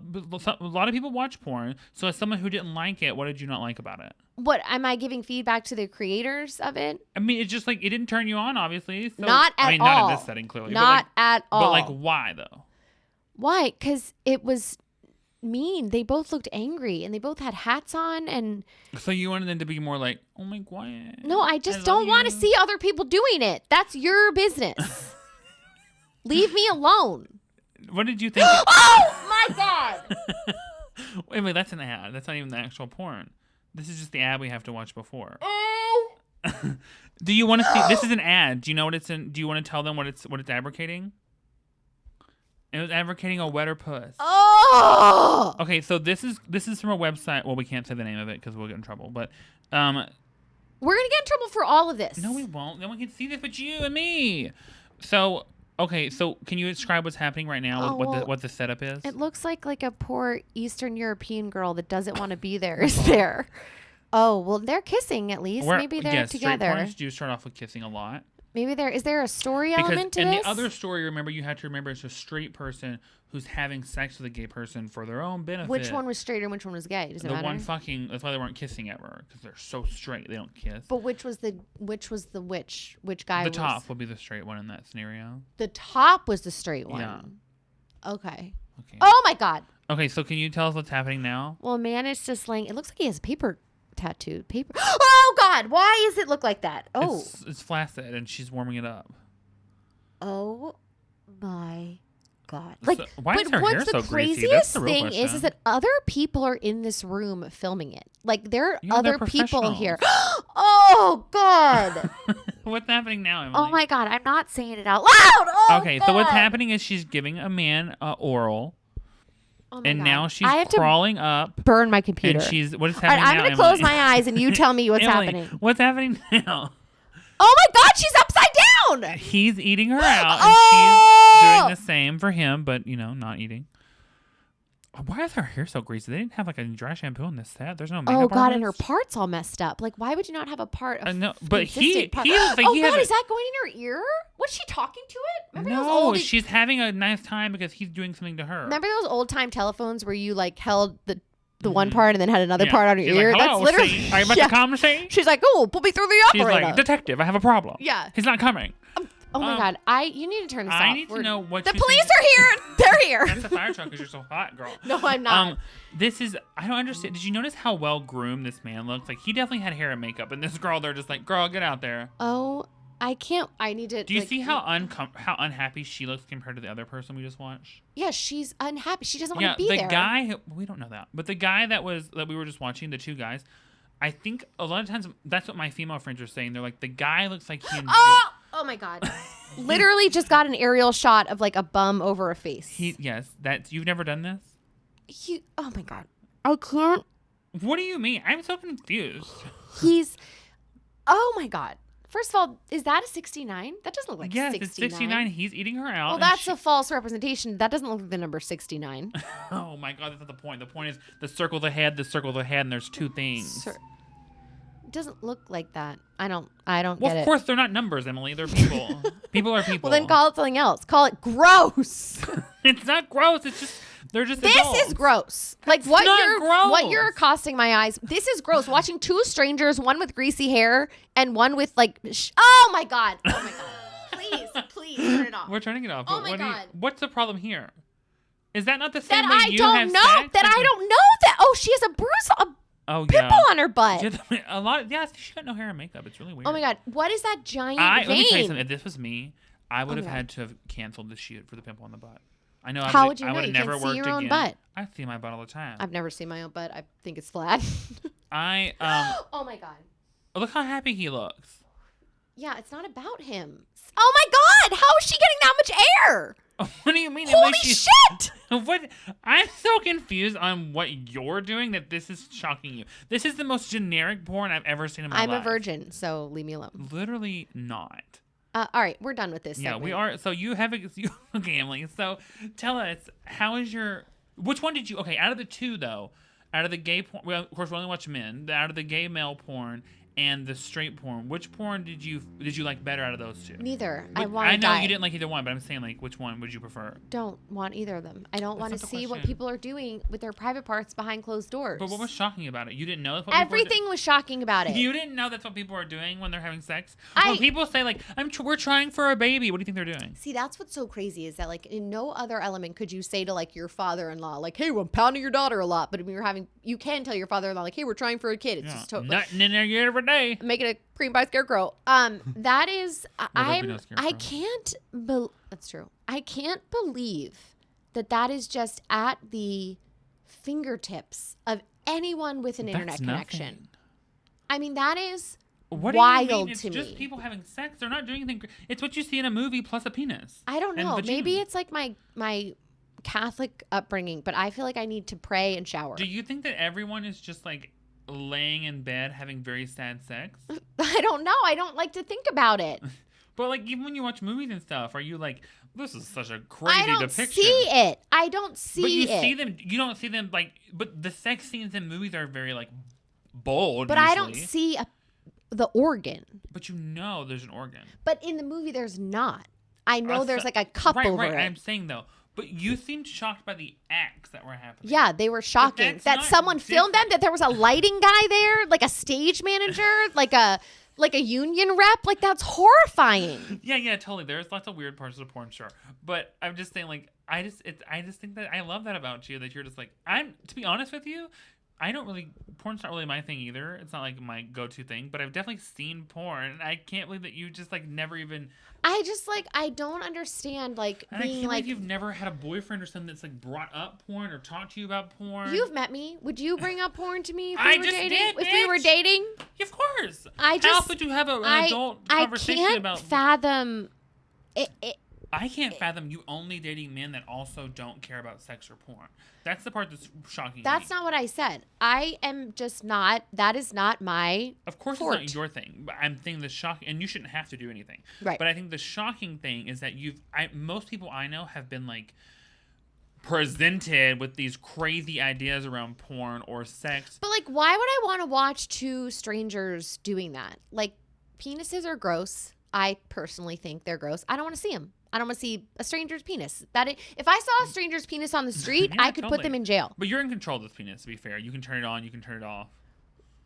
lot of people watch porn. So as someone who didn't like it, what did you not like about it? What, am I giving feedback to the creators of it? I mean, it's just it didn't turn you on, obviously. So, not at all. Not in this setting, clearly. Not at all. But why though? Why? Because it was mean. They both looked angry and they both had hats on and. So you wanted them to be more oh my god. No, I just don't want to see other people doing it. That's your business. Leave me alone. What did you think? Oh my god. Wait a minute, that's an ad. That's not even the actual porn. This is just the ad we have to watch before. Oh. Do you want to see? This is an ad. Do you know what it's in? Do you want to tell them what it's advocating? It was advocating a wetter puss. Oh! Okay, so this is from a website. Well, we can't say the name of it because we'll get in trouble. But we're gonna get in trouble for all of this. No, we won't. No one can see this but you and me. So, okay, so can you describe what's happening right now? What the setup is? It looks like a poor Eastern European girl that doesn't want to be there is there. Oh, well, they're kissing at least. Maybe they're together. Straight porns do start off with kissing a lot. Maybe is there a story element to this? In the other story, you have to remember it's a straight person who's having sex with a gay person for their own benefit. Which one was straight and which one was gay? Does it matter? The one fucking. That's why they weren't kissing ever, because they're so straight they don't kiss. But which was the which guy? The top would be the straight one in that scenario. The top was the straight one. Yeah. Okay. Oh my God. Okay, so can you tell us what's happening now? Well, a man is just laying. It looks like he has paper tattooed. Paper. Oh God! Why does it look like that? Oh. It's flaccid, and she's warming it up. Oh my God. Like, so why is her hair so greasy? That's the real question. What's the craziest thing is that other people are in this room filming it. Like, there are other people here. Oh, God. What's happening now, Emily? Oh, my God. I'm not saying it out loud. Oh, okay, God. So what's happening is she's giving a man oral. Oh my and God. now she's crawling up. Burn my computer. And what is happening now, I'm going to close my eyes and you tell me what's happening. What's happening now? Oh, my God. She's upside down. He's eating her out, and she's doing the same for him, but, not eating. Why is her hair so greasy? They didn't have, a dry shampoo in this set. There's no makeup Oh, God, artist. and her part's all messed up. Like, why would you not have a part of no, but he God, is that going in her ear? Was she talking to it? Remember she's having a nice time because he's doing something to her. Remember those old-time telephones where you, held the one part and then had another part on your ear? Like, that's literally... See, are you about to come, see? She's like, oh, put me through the operator. She's like, detective, I have a problem. Yeah. He's not coming. Oh, my God. You need to turn this off. I need to know what the police are here. They're here. That's the fire truck because you're so hot, girl. No, I'm not. I don't understand. Did you notice how well groomed this man looks? Like, he definitely had hair and makeup. And this girl, they're just like, girl, get out there. Oh, I can't. I need to. Do you see how unhappy she looks compared to the other person we just watched? Yeah, she's unhappy. She doesn't want to be there. The guy, we don't know that. But the guy that we were just watching, the two guys, I think a lot of times that's what my female friends are saying. They're like, the guy looks like he enjoys. Oh my God. Literally just got an aerial shot of a bum over a face. Yes, you've never done this? Oh my God. I can't. What do you mean? I'm so confused. Oh my God. First of all, is that a 69? That doesn't look like 69. Yes, it's 69. He's eating her out. Well, that's a false representation. That doesn't look like the number 69. Oh my God, that's not the point. The point is the circle of the head, and there's two things. It doesn't look like that. I don't well, get it. Of course, they're not numbers, Emily. They're people. People are people. Well, then call it something else. Call it gross. It's not gross. It's just they're just This adults. is gross. Gross. What you're accosting my eyes. This is gross. Watching two strangers, one with greasy hair and one with oh my God. Oh my God. Please turn it off. We're turning it off. Oh my God. What's the problem here? Is that not the same that way I you don't have know. sex? That I don't know that. Oh, she has a bruise. Pimple on her butt. A lot. Yeah, she got no hair and makeup. It's really weird. Oh my God. What is that giant vein? Let me tell you something. If this was me, I would have had to have canceled the shoot for the pimple on the butt. I know. How would you know? I would You have never can't worked see your own again. butt. I see my butt all the time. I've never seen my own butt. I think it's flat. Oh my God. Look how happy he looks. Yeah, it's not about him. Oh my God. How is she getting that much air? What do you mean? Holy shit! What? I'm so confused on what you're doing that this is shocking you. This is the most generic porn I've ever seen in my life. I'm a virgin, so leave me alone. Literally not. All right, we're done with this. Yeah, we are. So you have okay, Emily. So tell us, how is which one did you? Okay, out of the two though, out of the gay porn. Well, of course, we only watch men. Out of the gay male porn and the straight porn, which porn did you like better out of those two? Neither. I know you didn't like either one, but I'm saying which one would you prefer? Don't want either of them. I don't want to see what people are doing with their private parts behind closed doors. But what was shocking about it? You didn't know that's what everything was shocking about it. You didn't know that's what people are doing when they're having sex? When people say we're trying for a baby, what do you think they're doing? See, that's what's so crazy is that in no other element could you say to your father-in-law hey, I'm pounding your daughter a lot, but when you can tell your father-in-law hey, we're trying for a kid. It's just totally nothing in there every day. Make it a cream pie scarecrow. That is, I can't. That's true. I can't believe that is just at the fingertips of anyone with an internet connection. I mean, that is wild to me. It's just people having sex. They're not doing anything. It's what you see in a movie plus a penis. I don't know. Maybe it's my Catholic upbringing, but I feel like I need to pray and shower. Do you think that everyone is just like laying in bed having very sad sex? I don't know. I don't like to think about it. But like even when you watch movies and stuff, are you like, this is such a crazy depiction? I don't see it. But you see them. You don't see them like. But the sex scenes in movies are very like bold. But usually. I don't see the organ. But you know there's an organ. But in the movie there's not. I know there's like a cup over it. I'm saying though. But you seemed shocked by the acts that were happening. Yeah, they were shocking. That someone filmed them. That there was a lighting guy there, like a stage manager, like a union rep. Like that's horrifying. Yeah, totally. There's lots of weird parts of the porn, sure. But I'm just saying, like, I just think that I love that about you. That you're just like, to be honest with you, porn's not really my thing either. It's not like my go-to thing, but I've definitely seen porn, and I can't believe that you just like never even. I don't understand like and being I can't like believe you've never had a boyfriend or something that's like brought up porn or talked to you about porn. You've met me. Would you bring up porn to me if we were dating? Of course. How else would you have an adult conversation about? I can't fathom it. I can't fathom you only dating men that also don't care about sex or porn. That's the part that's shocking. That's not what I said. I am just not. That is not my. Of course, fort. It's not your thing. But I'm thinking the shocking, and you shouldn't have to do anything. Right. But I think the shocking thing is that most people I know have been like presented with these crazy ideas around porn or sex. But like, why would I want to watch two strangers doing that? Like, penises are gross. I personally think they're gross. I don't want to see them. I don't want to see a stranger's penis. If I saw a stranger's penis on the street, I could put them in jail. But you're in control of this penis, to be fair. You can turn it on, you can turn it off.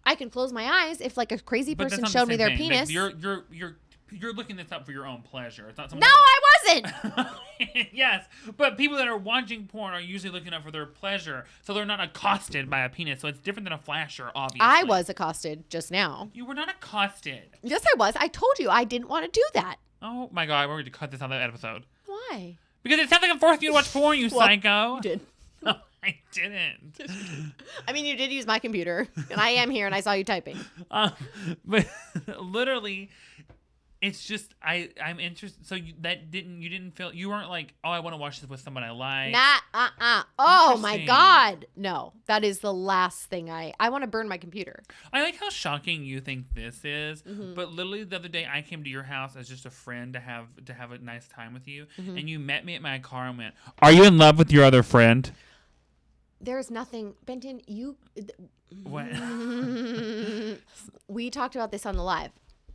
I can close my eyes if like a crazy person showed me their penis. Like, you're looking this up for your own pleasure. It's not no, I wasn't. Yes, but people that are watching porn are usually looking up for their pleasure, so they're not accosted by a penis. So it's different than a flasher, obviously. I was accosted just now. You were not accosted. Yes, I was. I told you I didn't want to do that. Oh my God, we're going to cut this on that episode. Why? Because it sounds like I'm forcing you to watch porn, you psycho. You did. No, I didn't. I mean, you did use my computer, and I am here, and I saw you typing. But literally, it's just I'm interested. So you didn't feel, you weren't like, oh, I want to watch this with someone I like. Oh my God, no, that is the last thing I want to burn my computer. I like how shocking you think this is, but literally the other day I came to your house as just a friend to have a nice time with you, and you met me at my car and went, "Are you in love with your other friend?" There's nothing, Benton. What? We talked about this on the live.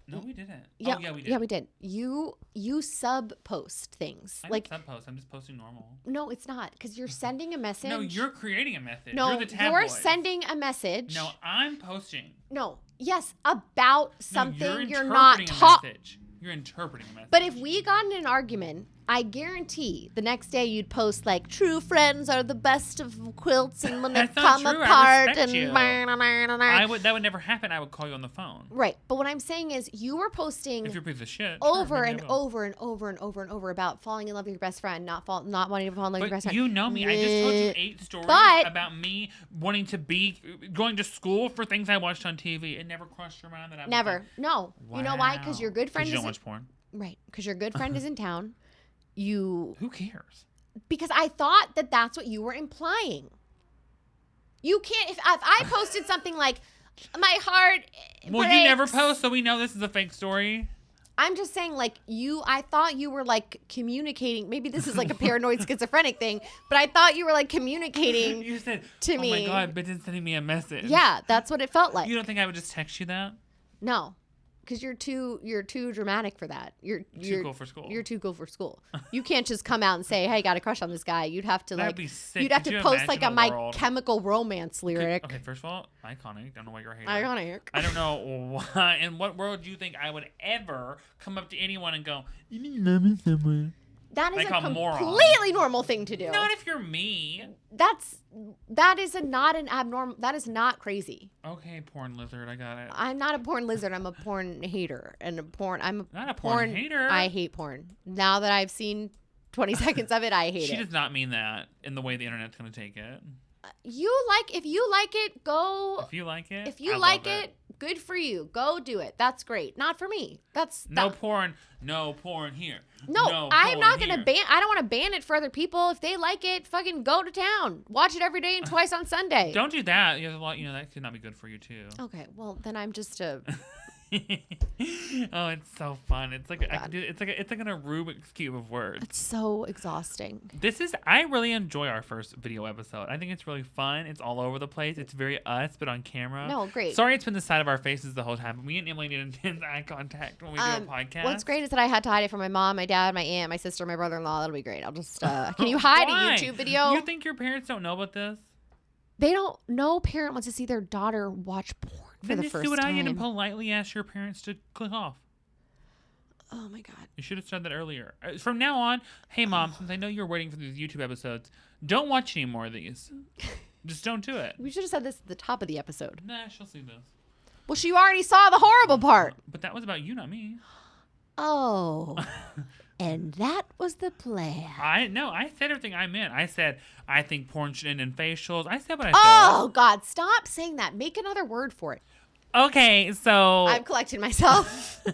No, we didn't. Yeah, we did. Yeah, we did. You sub post things. I don't sub post. I'm just posting normal. No, it's not, because you're sending a message. No, you're creating a message. No, you're the tabloid. You're sending a message. No, I'm posting. No, yes, about something you're not talking. You're interpreting a message. But if we got in an argument, I guarantee the next day you'd post like, "True friends are the best of quilts, and when they come apart." That would never happen. I would call you on the phone. Right, but what I'm saying is, you were posting. If you're a piece of shit. Over and over about falling in love with your best friend, not wanting to fall in love with your best friend. You know me. I just told you 8 stories about me wanting to going to school for things I watched on TV. It never crossed your mind that I never. No. Wow. You know why? Because your good friend. You don't watch porn. Right, because your good friend is in town. Who cares? Because I thought that that's what you were implying. You can't, if I posted something like, my heart breaks. You never post, so we know this is a fake story. I'm just saying, like, I thought you were like communicating. Maybe this is like a paranoid schizophrenic thing, but I thought you were like communicating you said, to me. Oh my God, Benton's sending me a message. Yeah, that's what it felt like. You don't think I would just text you that? No. Because you're too dramatic for that. You're too cool for school. You're too cool for school. You can't just come out and say, "Hey, I got a crush on this guy." You'd have to That'd be sick. You'd have to post like a My Chemical Romance lyric. Okay, first of all, iconic. Don't know why you're a hater. Iconic. I don't know why. In what world do you think I would ever come up to anyone and go, "You need to love me somewhere"? That is like a completely normal thing to do. Not if you're me. That is not an abnormal. That is not crazy. Okay, porn lizard, I got it. I'm not a porn lizard. I'm a porn hater, and not a porn hater. I hate porn. Now that I've seen 20 seconds of it, I hate it. She does not mean that in the way the internet's going to take it. If you like it, go. If you like it, If you like it, Good for you. Go do it. That's great. Not for me. No porn here. No, I'm not going to ban. I don't want to ban it for other people. If they like it, fucking go to town. Watch it every day and twice on Sunday. Don't do that. You have a lot, that could not be good for you too. Okay, well then I'm just a. Oh, it's so fun. It's like it's like a Rubik's cube of words. It's so exhausting. I really enjoy our first video episode. I think it's really fun. It's all over the place. It's very us, but on camera. No, great. Sorry, it's been the side of our faces the whole time. But me and Emily need intense eye contact when we do a podcast. What's great is that I had to hide it from my mom, my dad, my aunt, my sister, my brother-in-law. That'll be great. I'll just can you hide a YouTube video? You think your parents don't know about this? They don't. No parent wants to see their daughter watch porn for the first time. Then just do what I did and politely ask your parents to click off. Oh my God. You should have said that earlier. From now on, hey mom, since I know you're waiting for these YouTube episodes, don't watch any more of these. Just don't do it. We should have said this at the top of the episode. Nah, she'll see this. Well, she already saw the horrible part. But that was about you, not me. Oh. And that was the plan. I said everything I meant. I said, I think porn should end in facials. I said what I said. Oh, God. Stop saying that. Make another word for it. Okay, so. I'm collecting myself.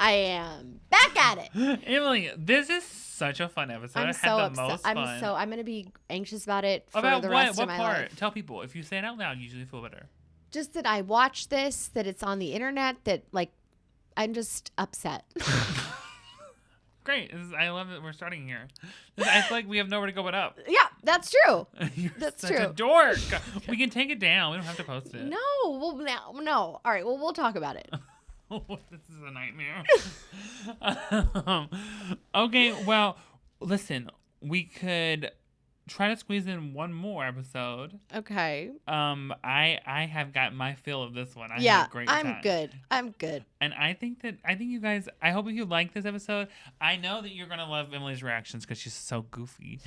I am back at it. Emily, this is such a fun episode. I'm so upset. I'm going to be anxious about it for the rest of my life. Tell people. If you say it out loud, you usually feel better. Just that I watched this, that it's on the internet, that, like, I'm just upset. Great. I love that we're starting here. I feel like we have nowhere to go but up. Yeah, that's true. That's such a dork. We can take it down. We don't have to post it. No. No. All right. Well, we'll talk about it. This is a nightmare. Okay. Well, listen. We could try to squeeze in one more episode. Okay. I have got my fill of this one. I had a great time. I'm good. And I think you guys, I hope if you like this episode, I know that you're gonna love Emily's reactions because she's so goofy.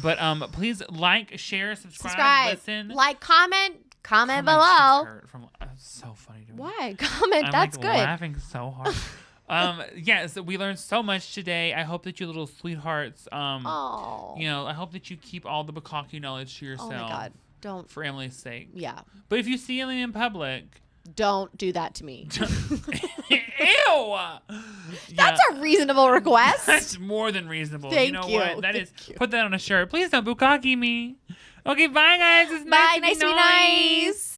But please like, share, subscribe, listen, like, comment below. It's so funny to me. Why? Comment. That's good. I'm laughing so hard. Yes, we learned so much today. I hope that you little sweethearts, I hope that you keep all the bukkake knowledge to yourself. Oh my God, don't. For Emily's sake. Yeah. But if you see Emily in public, don't do that to me. Ew! That's a reasonable request. That's more than reasonable. Thank you. What? That is. Put that on a shirt. Please don't bukkake me. Okay, bye guys. It's nice to be nice.